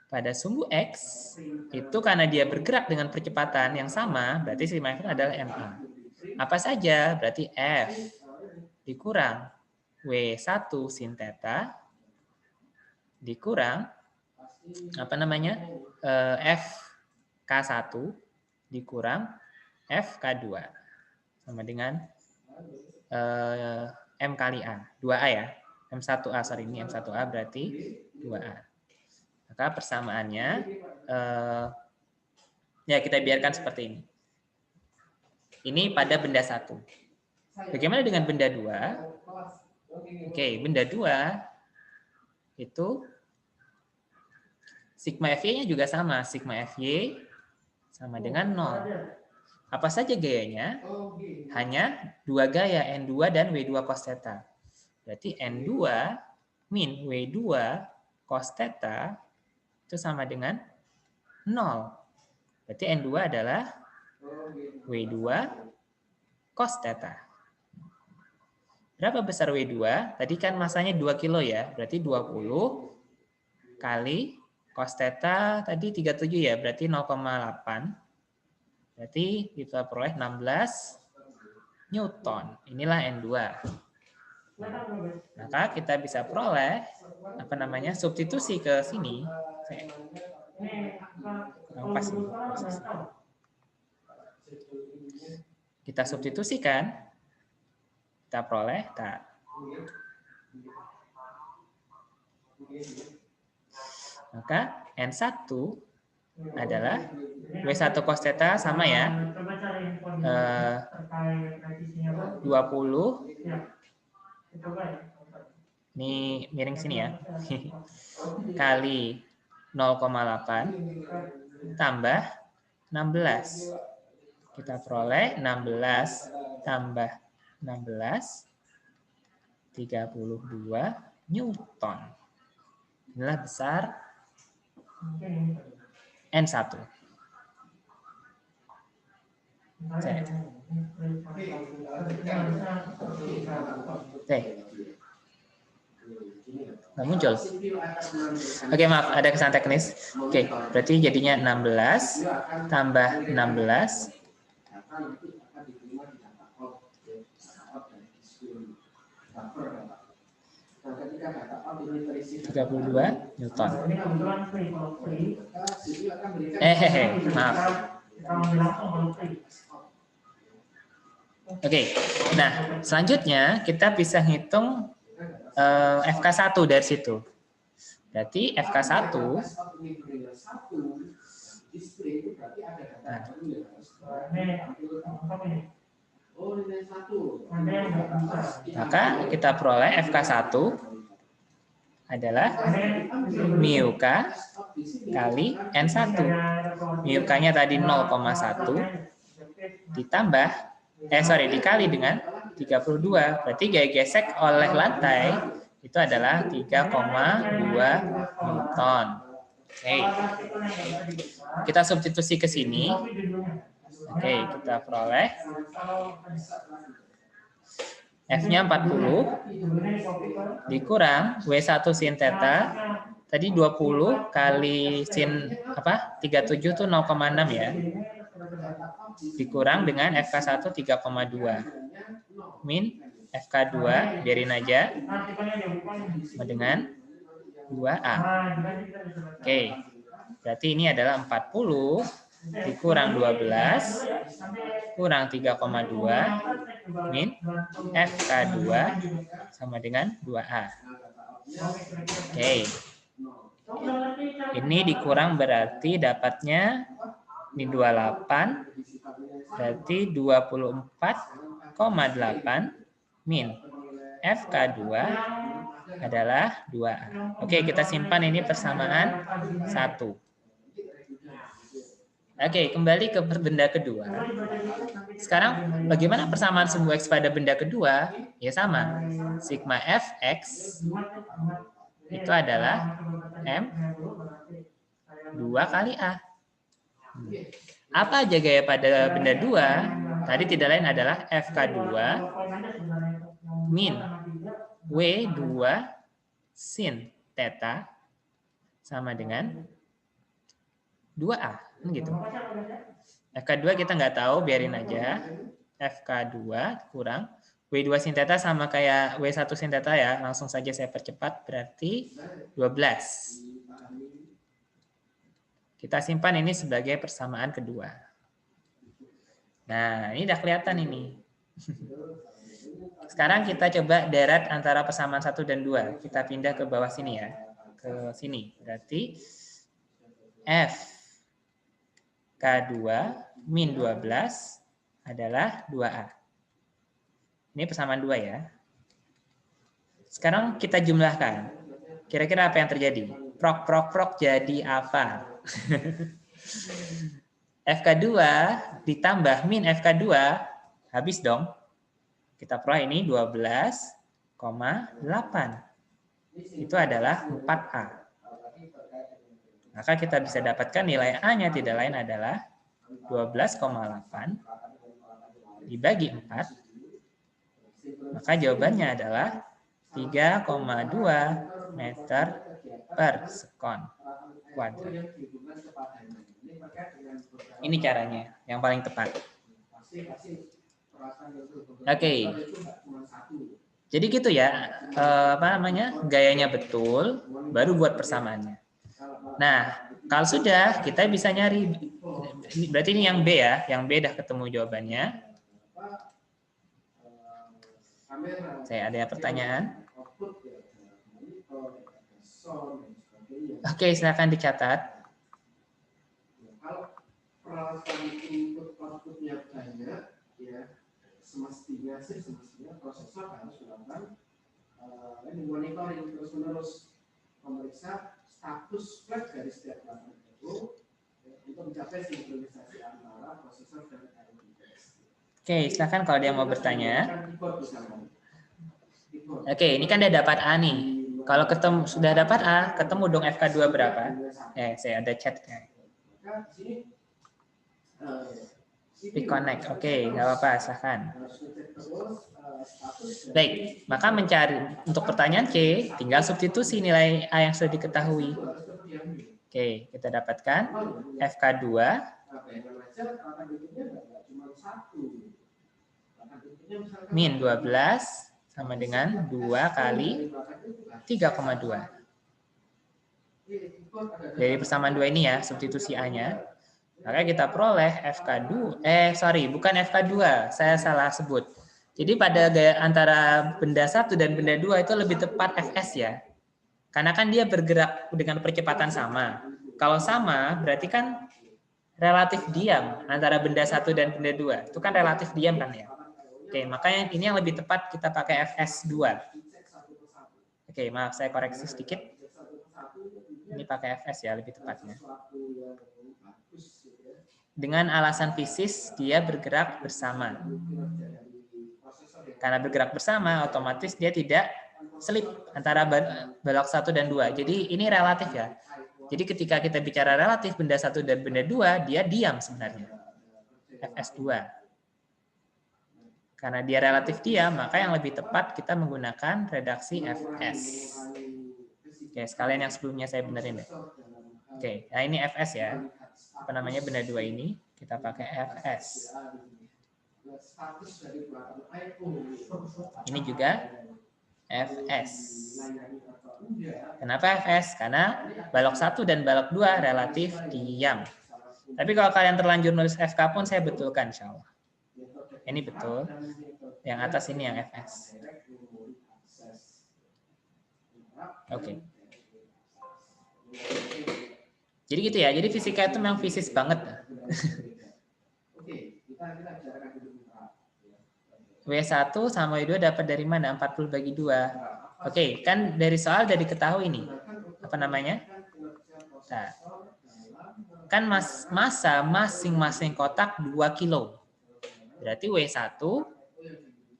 Pada sumbu X itu karena dia bergerak dengan percepatan yang sama, berarti sigma F adalah ma. Apa saja? Berarti F dikurang W1 sin theta dikurang FK1 dikurang FK2 sama dengan M kali A. 2A ya. M1A, sorry, ini M1A berarti 2A. Maka persamaannya ya kita biarkan seperti ini. Ini pada benda 1. Bagaimana dengan benda 2? Oke, benda 2 itu sigma Fy-nya juga sama. Sigma Fy sama dengan 0. Apa saja gayanya? Hanya 2 gaya, N2 dan W2 cos theta. Berarti N2 min W2 cos theta itu sama dengan 0. Berarti N2 adalah W2 cos theta. Berapa besar W2? Tadi kan masanya 2 kilo ya, berarti 20 kali cos theta tadi 37 ya, berarti 0,8. Berarti kita peroleh 16 Newton. Inilah N2. Maka kita bisa peroleh substitusi ke sini. Pas ini. Kita substitusikan, kita peroleh maka N1 adalah W1 cos theta sama ya, 20, ini miring sini ya, kali 0,8 tambah 16. Kita peroleh 16 tambah 16, 32 Newton. Inilah besar N1. Nggak muncul. Oke, maaf, ada kesalahan teknis. Oke, berarti jadinya 16 tambah 16. 32 Newton. Maaf. Oke, nah selanjutnya kita bisa hitung FK1 dari situ. Berarti FK1 maka kita peroleh FK1 adalah mu K kali N1. Mu K-nya tadi 0,1 ditambah dikali dengan 32. Berarti gaya gesek oleh lantai itu adalah 3,2 Newton. Oke. Kita substitusi ke sini. Oke, kita peroleh F-nya 40 dikurang W1 sin theta. Tadi 20 kali sin 37 itu 0,6 ya. Dikurang dengan FK1 3,2. Min FK2 biarin aja dengan 2A. Oke. Berarti ini adalah 40 dikurang 12 kurang 3,2 min FK2 sama dengan 2A. Oke. Ini dikurang berarti dapatnya ini 28 berarti 24,8 min FK2 adalah 2A. Oke, kita simpan ini persamaan 1. Oke, kembali ke benda kedua. Sekarang bagaimana persamaan sumbu X pada benda kedua? Ya sama. Sigma Fx itu adalah M2 kali A. Apa aja gaya pada benda 2? Tadi tidak lain adalah FK2 min W2 sin theta sama dengan 2A. Gitu. FK2 kita nggak tahu, biarin aja. FK2 kurang W2 sin theta sama kayak W1 sin theta ya. Langsung saja saya percepat, berarti 12. Kita simpan ini sebagai persamaan kedua. Nah, ini udah kelihatan ini. Sekarang kita coba deret antara persamaan 1 dan 2. Kita pindah ke bawah sini ya. Ke sini. Berarti F K2 min 12 adalah 2A. Ini persamaan 2 ya. Sekarang kita jumlahkan. Kira-kira apa yang terjadi? Prok jadi apa? FK2 ditambah min FK2 habis dong. Kita peroleh ini 12,8. Itu adalah 4A. Maka kita bisa dapatkan nilai A-nya tidak lain adalah 12,8 dibagi 4 Maka jawabannya adalah 3,2 meter per sekon kuadrat. Ini caranya yang paling tepat. Oke. Jadi gitu ya, gayanya betul, baru buat persamaannya. Nah, kalau sudah, kita bisa nyari, berarti ini yang B ya, yang B dah ketemu jawabannya. Saya ada pertanyaan. Oke, silakan dicatat. Kalau peralatan input outputnya banyak, ya semestinya prosesor harus melakukan monitoring terus-menerus, memeriksa status flag dari setiap peralatan itu untuk mencapai sinkronisasi antara prosesor dan IOPS. Oke, silakan kalau dia mau bertanya. Oke, ini kan dia dapat A nih. Kalau sudah dapat A, ketemu dong FK2 berapa? Saya ada chatnya. Reconnect, oke, nggak apa-apa, silahkan. Baik, maka mencari untuk pertanyaan C, tinggal substitusi nilai A yang sudah diketahui. Oke, kita dapatkan FK2 min 12 sama dengan 2 kali 3,2. Dari persamaan 2 ini ya, substitusi A-nya. Maka kita peroleh FK2, bukan FK2, saya salah sebut. Jadi pada antara benda 1 dan benda 2 itu lebih tepat Fs ya. Karena kan dia bergerak dengan percepatan sama. Kalau sama, berarti kan relatif diam antara benda 1 dan benda 2. Itu kan relatif diam kan ya. Oke, makanya ini yang lebih tepat kita pakai Fs2. Oke, maaf saya koreksi sedikit. Ini pakai Fs ya lebih tepatnya. Dengan alasan fisis dia bergerak bersama. Karena bergerak bersama otomatis dia tidak selip antara balok 1 dan 2. Jadi ini relatif ya. Jadi ketika kita bicara relatif benda 1 dan benda 2 dia diam sebenarnya. Fs2. Karena dia relatif diam, maka yang lebih tepat kita menggunakan redaksi Fs. Oke, sekalian yang sebelumnya saya benerin deh. Oke, nah ini Fs ya. Apa namanya benda 2 ini? Kita pakai Fs. Ini juga Fs. Kenapa Fs? Karena balok 1 dan balok 2 relatif diam. Tapi kalau kalian terlanjur nulis FK pun saya betulkan insya Allah. Ini betul. Yang atas ini yang Fs. Oke. Jadi gitu ya. Jadi fisika itu memang fisis banget. W1 sama W2 dapat dari mana? 40 bagi 2. Oke, kan dari soal udah diketahui nih. Apa namanya? Nah, kan massa masing-masing kotak 2 kilo. Berarti W1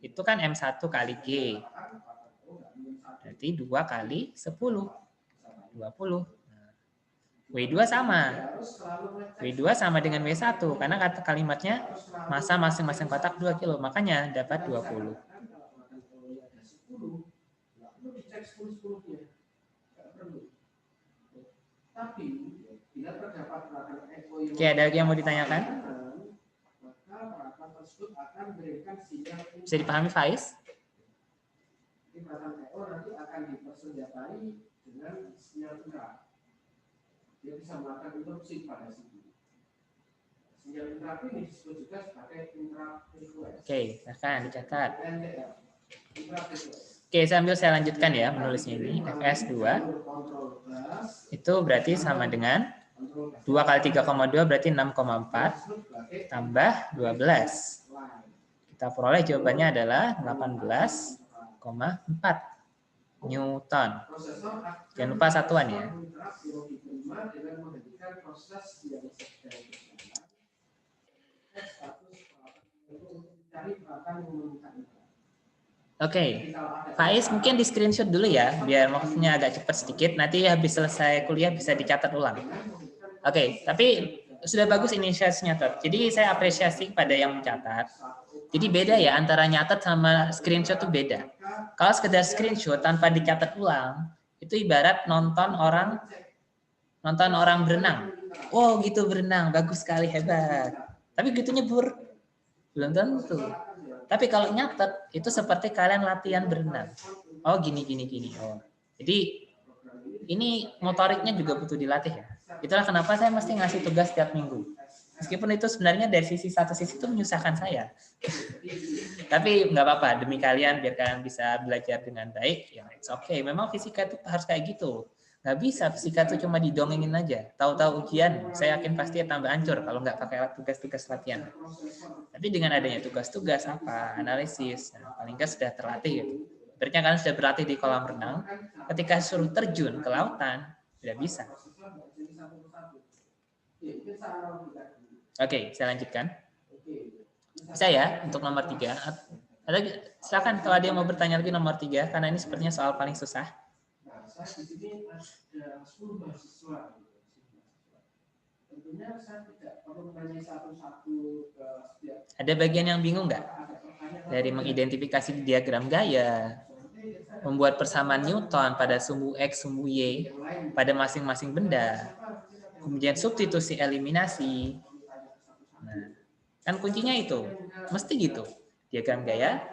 itu kan M1 kali G. Berarti 2 kali 10. 20. W2 sama. W2 sama dengan W1 karena kata kalimatnya massa masing-masing kotak 2 kilo. Makanya dapat 20. Oke, ada lagi yang mau ditanyakan? Bisa dipahami, Faiz? Dia bisa melakukan interupsi pada CPU. Sinyal interrupt ini disebut juga sebagai interrupt request. Oke, silahkan dicatat. Oke, sambil saya lanjutkan ya menulisnya ini. Fs2 itu berarti sama dengan 2 kali 3,2 berarti 6,4 tambah 12. Kita peroleh jawabannya adalah 18,4 Newton. Jangan lupa satuan ya. Oke, Faiz mungkin di screenshot dulu ya, biar maksudnya agak cepat sedikit. Nanti habis selesai kuliah bisa dicatat ulang. Oke, tapi sudah bagus inisiasinya, Tot. Jadi saya apresiasi pada yang mencatat. Jadi beda ya antara nyatet sama screenshot tuh beda. Kalau sekedar screenshot tanpa dicatat ulang, itu ibarat nonton orang berenang. Oh gitu berenang, bagus sekali, hebat. Tapi gitu nyebur, belum tentu. Tapi kalau nyatet, itu seperti kalian latihan berenang. Oh gini. Oh, jadi ini motoriknya juga butuh dilatih ya. Itulah kenapa saya mesti ngasih tugas tiap minggu. Meskipun itu sebenarnya dari satu sisi itu menyusahkan saya. Tapi nggak apa-apa, demi kalian, biar kalian bisa belajar dengan baik, ya it's okay. Memang fisika itu harus kayak gitu. Nggak bisa fisika itu cuma didongengin aja. Tahu-tahu ujian, saya yakin pasti tambah hancur kalau nggak pakai tugas-tugas latihan. Tapi dengan adanya tugas-tugas apa, analisis, nah, paling nggak sudah terlatih gitu. Berarti kalian sudah berlatih di kolam renang, ketika suruh terjun ke lautan, sudah bisa. Oke, saya lanjutkan. Bisa ya untuk nomor 3. Ada, silakan kalau ada yang mau bertanya lagi nomor 3, karena ini sepertinya soal paling susah. Ada bagian yang bingung nggak? Dari mengidentifikasi diagram gaya, membuat persamaan Newton pada sumbu X, sumbu Y, pada masing-masing benda, kemudian substitusi eliminasi. Nah, kan kuncinya itu, mesti gitu. Diagram gaya,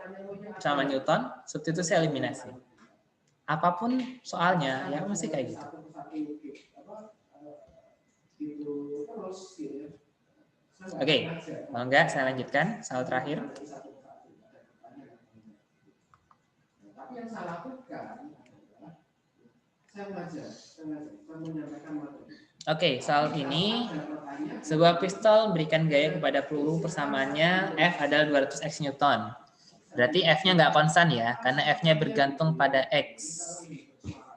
persamaan Newton, substitusi eliminasi. Apapun soalnya, ya mesti kayak gitu. Oke, kalau enggak saya lanjutkan soal terakhir. Tapi yang saya lakukan adalah saya menyampaikan materi. Oke, soal ini sebuah pistol memberikan gaya kepada peluru persamaannya F adalah 200 X-Newton. Berarti F-nya nggak konstan ya, karena F-nya bergantung pada X.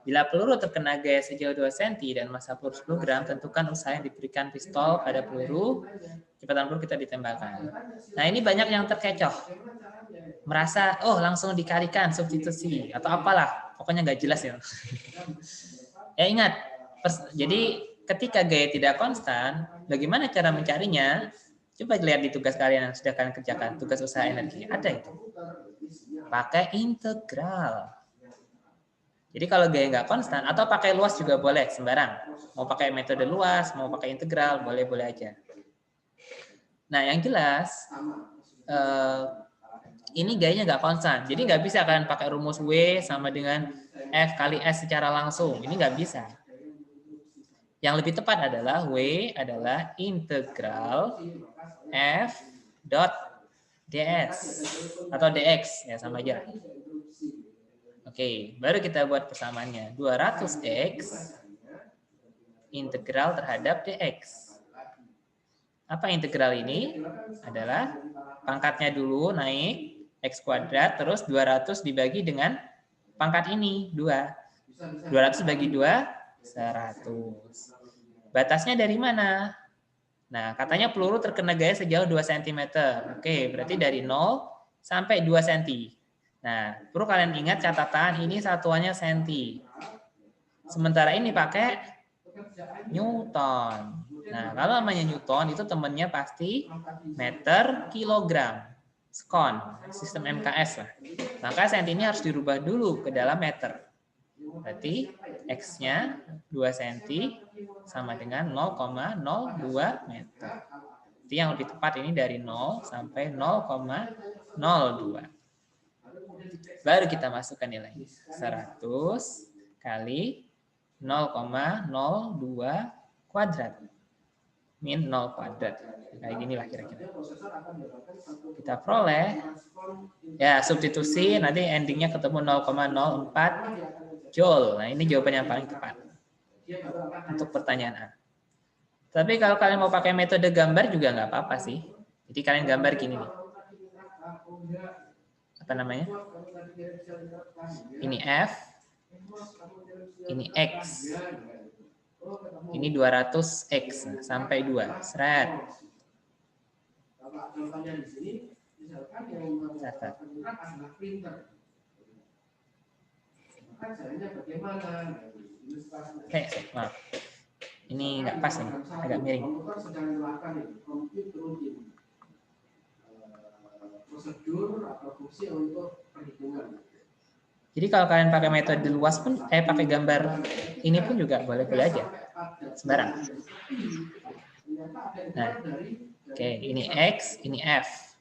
Bila peluru terkena gaya sejauh 2 cm dan massa peluru 10 gram, tentukan usaha yang diberikan pistol pada peluru, kecepatan peluru kita ditembakkan. Nah ini banyak yang terkecoh. Merasa, oh langsung dikalikan substitusi, atau apalah, pokoknya nggak jelas ya. Ya ingat, jadi ketika gaya tidak konstan, bagaimana cara mencarinya? Coba lihat di tugas kalian yang sudah kalian kerjakan, tugas usaha energi. Ada itu. Pakai integral. Jadi kalau gaya nggak konstan, atau pakai luas juga boleh, sembarang. Mau pakai metode luas, mau pakai integral, boleh-boleh aja. Nah yang jelas, ini gayanya nggak konstan. Jadi nggak bisa kalian pakai rumus W sama dengan F kali S secara langsung. Ini nggak bisa. Yang lebih tepat adalah W adalah integral F dot ds atau dx ya sama aja. Oke, baru kita buat persamaannya. 200x integral terhadap dx. Apa integral ini? Adalah pangkatnya dulu naik x kuadrat terus 200 dibagi dengan pangkat ini 2. 200 bagi 2 100. Batasnya dari mana? Nah, katanya peluru terkena gaya sejauh 2 cm. Oke, berarti dari 0 sampai 2 cm. Nah, perlu kalian ingat catatan ini satuannya cm. Sementara ini pakai Newton. Nah, kalau namanya Newton itu temennya pasti meter kilogram. Skon, sistem MKS lah. Maka cm ini harus dirubah dulu ke dalam meter. Berarti X-nya 2 cm sama dengan 0,02 meter. Jadi yang lebih tepat ini dari 0 sampai 0,02. Baru kita masukkan nilainya. 100 kali 0,02 kuadrat. Min 0 kuadrat. Kayak gini lah kira-kira. Kita peroleh. Ya, substitusi nanti endingnya ketemu 0,04 Joule. Nah, ini jawaban yang paling tepat untuk pertanyaan A. Tapi kalau kalian mau pakai metode gambar juga nggak apa-apa sih. Jadi kalian gambar gini nih. Apa namanya? Ini F, ini X. Ini 200X sampai 2. Seret. Maaf. Ini nggak pas nih, agak miring. prosedur atau fungsi untuk perhitungan. Jadi kalau kalian pakai metode luas pun, pakai gambar ini pun juga boleh-boleh aja, sembarang. Nah, oke, ini X, ini F.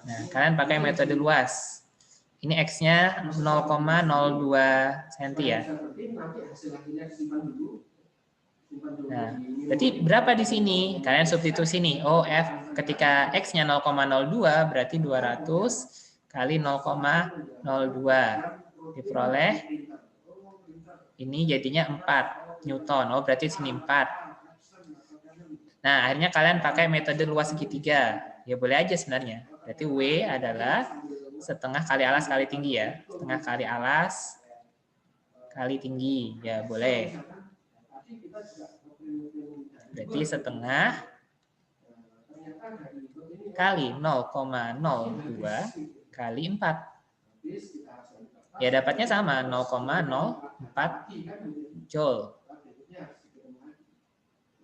Nah, kalian pakai metode luas. Ini X-nya 0,02 cm ya. Nah, berarti berapa di sini? Kalian substitusi nih. Oh, F ketika X-nya 0,02 berarti 200 kali 0,02. Diperoleh ini jadinya 4 Newton. Oh, berarti sini 4. Nah, akhirnya kalian pakai metode luas segitiga. Ya boleh aja sebenarnya. Berarti W adalah setengah kali alas kali tinggi ya. Setengah kali alas kali tinggi. Ya boleh. Berarti setengah kali 0,02 kali 4. Ya dapatnya sama, 0,04 Joule.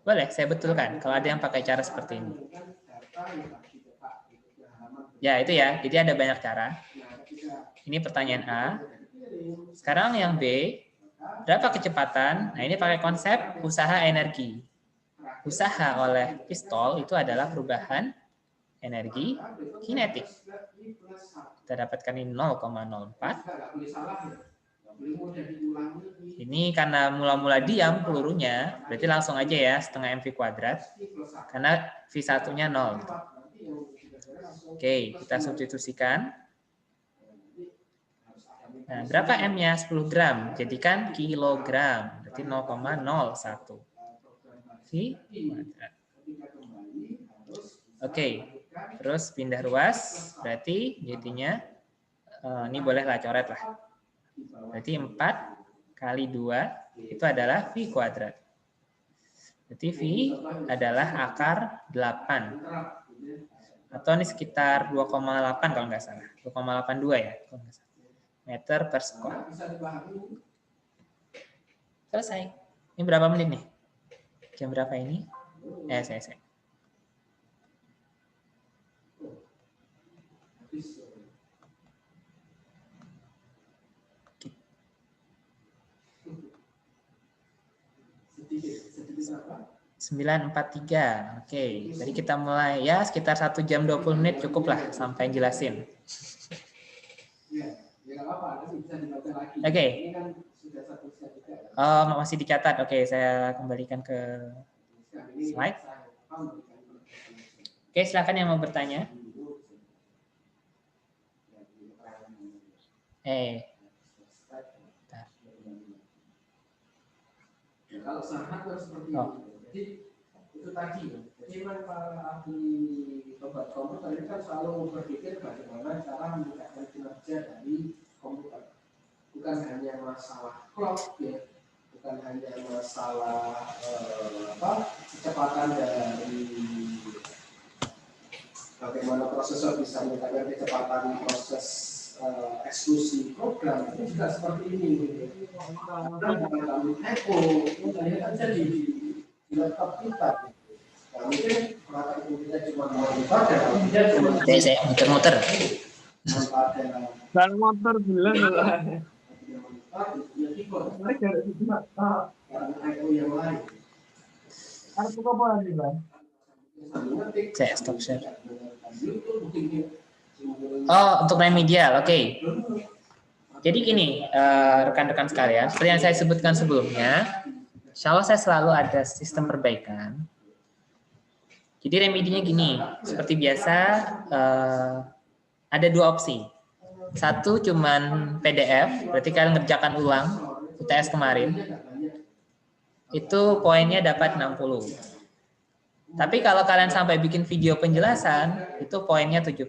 Boleh, saya betulkan kalau ada yang pakai cara seperti ini. Ya, itu ya. Jadi ada banyak cara. Ini pertanyaan A. Sekarang yang B. Berapa kecepatan? Nah, ini pakai konsep usaha energi. Usaha oleh pistol itu adalah perubahan energi kinetik. Kita dapatkan ini 0,04. Ini karena mula-mula diam pelurunya, berarti langsung aja ya setengah mv kuadrat. Karena V1-nya 0. Oke, kita substitusikan. Nah, berapa M-nya? 10 gram. Jadikan kilogram. Berarti 0,01. V kuadrat. Oke, terus pindah ruas. Berarti jadinya, ini bolehlah coret lah. Berarti 4 kali 2 itu adalah V kuadrat. Berarti V adalah akar 8. Atau ini sekitar 2,8 kalau nggak salah. 2,82 ya. Kalau nggak salah. Meter per sekon. Selesai. Ini berapa menit nih? Jam berapa ini? Saya. Sedikit 9.43. Oke, jadi kita mulai ya sekitar 1 jam 20 menit cukup lah sampai jelasin. Oke. Oh, masih dicatat. Oke, saya kembalikan ke slide. Oke, silakan yang mau bertanya. Kalau saat seperti ini. Jadi itu tadi. Jadi memang para ahli obat komputer ini kan selalu berpikir bagaimana cara meningkatkan kinerja dari komputer. Bukan hanya masalah clock ya, bukan hanya masalah kecepatan dari bagaimana prosesor bisa meningkatkan kecepatan proses eksekusi program itu juga seperti ini. Karena dalam Echo kita lihat aja di laptop kita. Nah, mungkin perangkat itu kita cuma monitor dan dia cuma saya muter-muter. Dan motor bilang lah. Saya stop share. Oh, untuk remedial, oke. Jadi gini, rekan-rekan sekalian, seperti yang saya sebutkan sebelumnya, insya Allah saya selalu ada sistem perbaikan. Jadi remedinya gini, seperti biasa ada 2 opsi. Satu cuman PDF, berarti kalian ngerjakan ulang UTS kemarin. Itu poinnya dapat 60. Tapi kalau kalian sampai bikin video penjelasan, itu poinnya 70.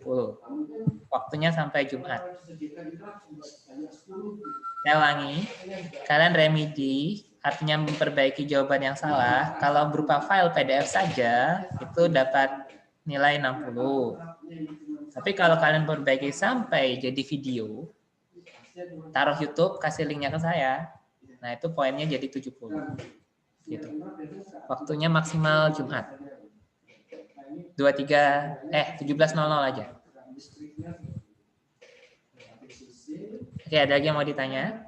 Waktunya sampai Jumat. Saya ulangi, kalian remedi, artinya memperbaiki jawaban yang salah. Kalau berupa file PDF saja, itu dapat nilai 60. Tapi kalau kalian perbaiki sampai jadi video, taruh YouTube, kasih linknya ke saya. Nah, itu poinnya jadi 70. Gitu. Waktunya maksimal Jumat. 17.00 aja. Oke, ada lagi yang mau ditanya?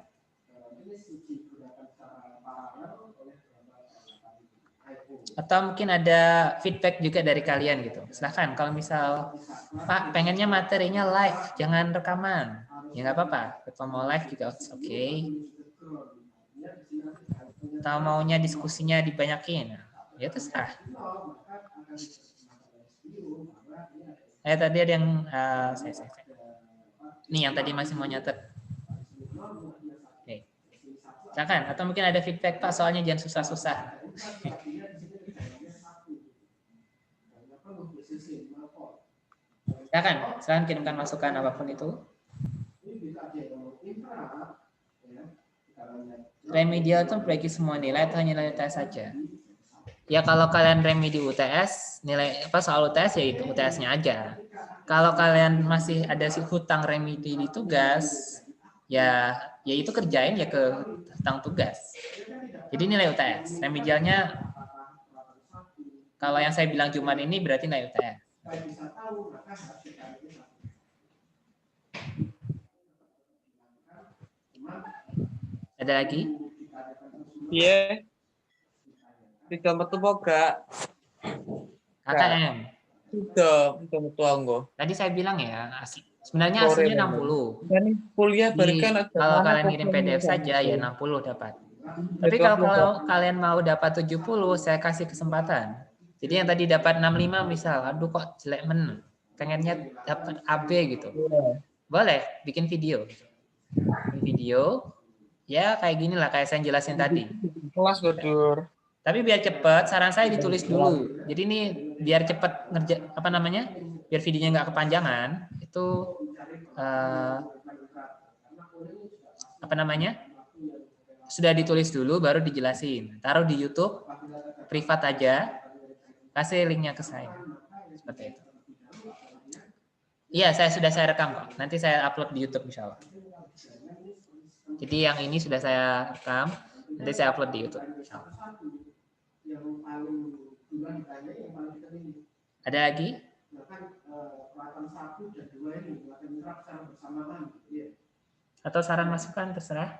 Atau mungkin ada feedback juga dari kalian gitu. Silahkan kalau misal Pak pengennya materinya live, jangan rekaman. Ya nggak apa-apa. Kalau mau live juga oke. Atau maunya diskusinya dibanyakin, ya terserah. Tadi ada yang saya. Nih yang tadi masih mau nyatet. Oke. Silakan. Atau mungkin ada feedback Pak, soalnya jangan susah-susah. Silakan kirimkan masukan apapun itu. Remedial itu bagi semua nilai atau nilai UTS saja? Ya kalau kalian remedi UTS, nilai soal UTS ya itu UTS-nya aja. Kalau kalian masih ada si hutang remedi di tugas, ya itu kerjain ya ke hutang tugas. Jadi nilai UTS. Remedialnya kalau yang saya bilang cuman ini berarti nilai UTS. Ada lagi? Iya. Tiga metu boga. KKM. Itu metu anggo. Tadi saya bilang ya, sebenarnya aslinya 60. Ini kuliah berikan kalau kalian kirim PDF saja ya 60 dapat. Tapi kalau kalian mau dapat 70, saya kasih kesempatan. Jadi yang tadi dapat 65 misal, aduh kok jelek pengennya dapat AB gitu. Boleh bikin video. Ya kayak gini lah, kayak saya jelasin tadi. Kelas Godur. Tapi biar cepat, saran saya ditulis dulu. Jadi ini biar cepat biar videonya nggak kepanjangan. Itu sudah ditulis dulu, baru dijelasin. Taruh di YouTube, privat aja, kasih linknya ke saya. Seperti itu. Iya, saya rekam kok. Nanti saya upload di YouTube insya Allah. Jadi yang ini sudah saya rekam, nanti saya upload di YouTube. Ada lagi? Atau saran masukan terserah.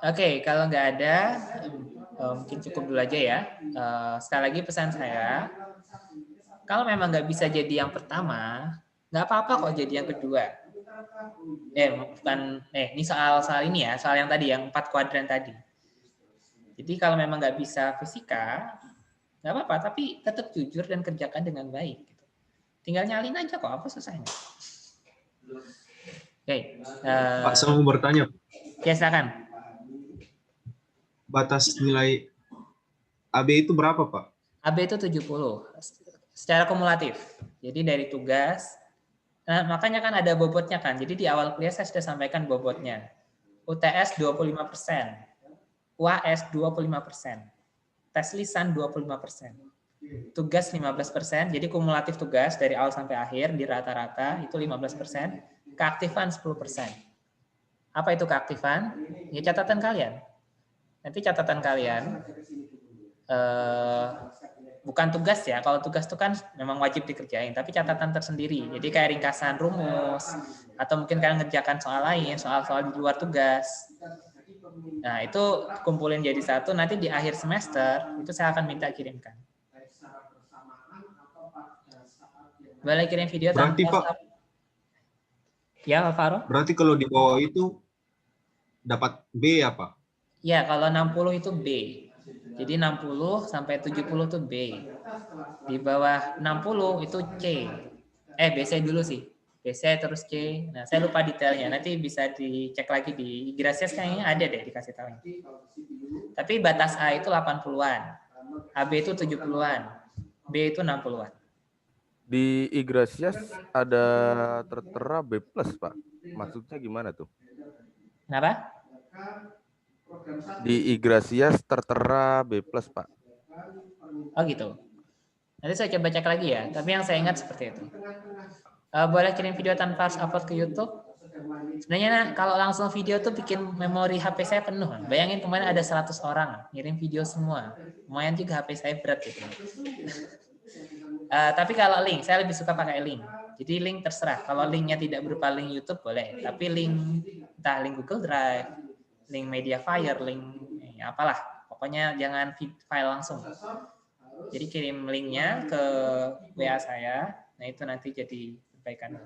Oke, kalau nggak ada, mungkin cukup dulu aja ya. Sekali lagi pesan saya, kalau memang nggak bisa jadi yang pertama, nggak apa-apa kok jadi yang kedua. Ini soal ini ya, soal yang tadi, yang 4 kuadran tadi. Jadi kalau memang nggak bisa fisika, nggak apa-apa, tapi tetap jujur dan kerjakan dengan baik. Tinggal nyalin aja kok, apa susahnya? Oke. Pak, saya mau bertanya. Oke, silakan. Batas nilai AB itu berapa, Pak? AB itu 70 secara kumulatif. Jadi dari tugas, makanya kan ada bobotnya kan. Jadi di awal kuliah saya sudah sampaikan bobotnya. UTS 25%, UAS 25%, tes lisan 25%, tugas 15%. Jadi kumulatif tugas dari awal sampai akhir di rata-rata itu 15%, keaktifan 10%. Apa itu keaktifan? Ya catatan kalian. Nanti catatan kalian bukan tugas ya. Kalau tugas itu kan memang wajib dikerjain, tapi catatan tersendiri. Jadi kayak ringkasan rumus atau mungkin kalian ngerjakan soal lain, soal-soal di luar tugas. Nah, itu kumpulin jadi satu, nanti di akhir semester itu saya akan minta kirimkan. Boleh kirim video berarti, Pak, ya, Pak Faro? Berarti kalau di bawah itu dapat B ya, Pak? Ya, kalau 60 itu B. Jadi 60 sampai 70 itu B. Di bawah 60 itu C. BC dulu sih. BC terus C. Nah, saya lupa detailnya. Nanti bisa dicek lagi di Grasias, kayaknya ada deh dikasih tahu. Tapi batas A itu 80-an. AB itu 70-an. B itu 60-an. Di Igrasias ada tertera B+, Pak. Maksudnya gimana tuh? Kenapa? Di Igrasias tertera B+, Pak. Oh gitu. Nanti saya coba cek lagi ya. Tapi yang saya ingat seperti itu. Boleh kirim video tanpa harus upload ke YouTube? Sebenarnya kalau langsung video tuh bikin memori HP saya penuh. Bayangin kemarin ada 100 orang ngirim video semua. Lumayan juga HP saya berat gitu. Tapi kalau link, saya lebih suka pakai link. Jadi link terserah. Kalau linknya tidak berupa link YouTube boleh. Tapi link, entah link Google Drive, link Mediafire, link apalah. Pokoknya jangan file langsung. Jadi kirim linknya ke WA saya. Nah itu nanti jadi perbaikan.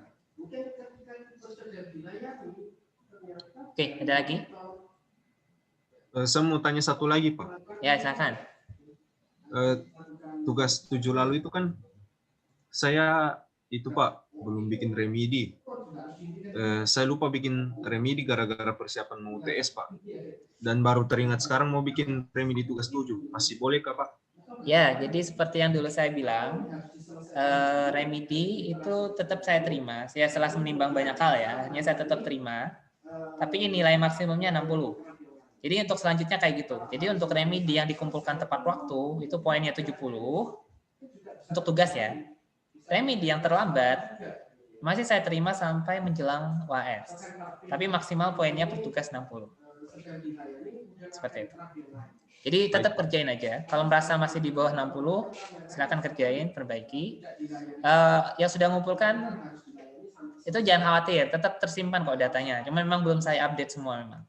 Oke, ada lagi? Saya mau tanya satu lagi, Pak. Ya, silakan. Tugas 7 lalu itu kan saya itu, Pak, belum bikin remedi. Saya lupa bikin remedi gara-gara persiapan mau UTS, Pak. Dan baru teringat sekarang mau bikin remedi tugas 7. Masih boleh kah, Pak? Ya, jadi seperti yang dulu saya bilang, remedi itu tetap saya terima. Saya setelah menimbang banyak hal ya, hanya saya tetap terima. Tapi nilai maksimumnya 60. Jadi untuk selanjutnya kayak gitu. Jadi untuk remedi yang dikumpulkan tepat waktu, itu poinnya 70. Untuk tugas ya. Remedi yang terlambat, masih saya terima sampai menjelang UAS. Tapi maksimal poinnya per tugas 60. Seperti itu. Jadi tetap kerjain aja. Kalau merasa masih di bawah 60, silakan kerjain, perbaiki. Yang sudah ngumpulkan, itu jangan khawatir, tetap tersimpan kok datanya. Cuma memang belum saya update semua memang.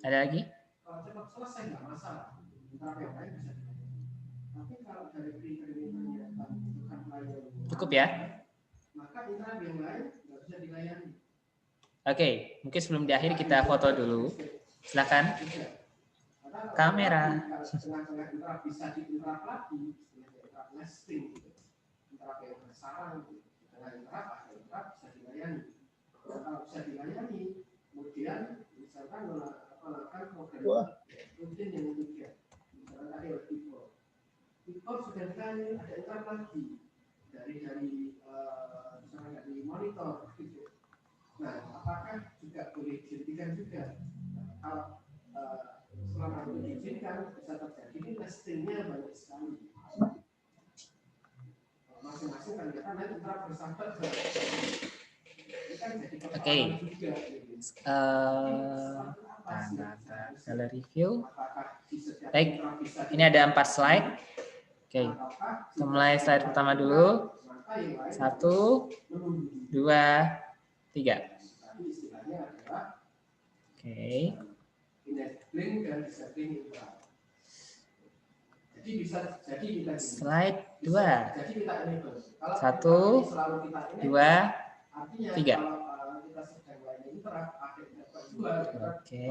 Ada lagi? Cukup ya? Oke, mungkin sebelum di akhir kita foto dulu. Silakan. Kamera. Nah, apakah juga boleh dihentikan juga? Kalau selama itu diizinkan bisa terjadi ini nestingnya banyak sekali. Masing-masing ternyata nanti interaksi bersahabat. Oke. Kalau review. Baik, ini ada 4 slide. Oke, kita mulai slide pertama dulu. 1, 2, 3. Oke. Slide 2. 1, 2, 3. Oke.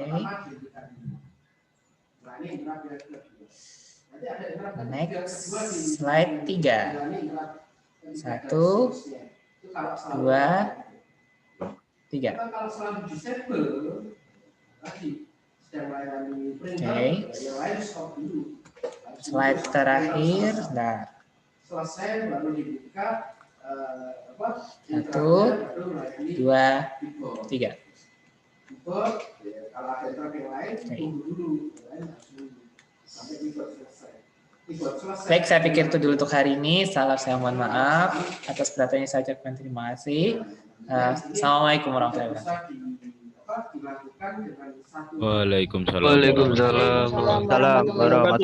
Next, slide 3. 1, 2, 3. Oke. Slide terakhir. Nah. 1, 2, 3. Baik, saya pikir itu dulu untuk hari ini. Salah saya mohon maaf. Atas perhatiannya saya ucapkan terima kasih. Assalamualaikum warahmatullahi wabarakatuh. Waalaikumsalam warahmatullahi wabarakatuh.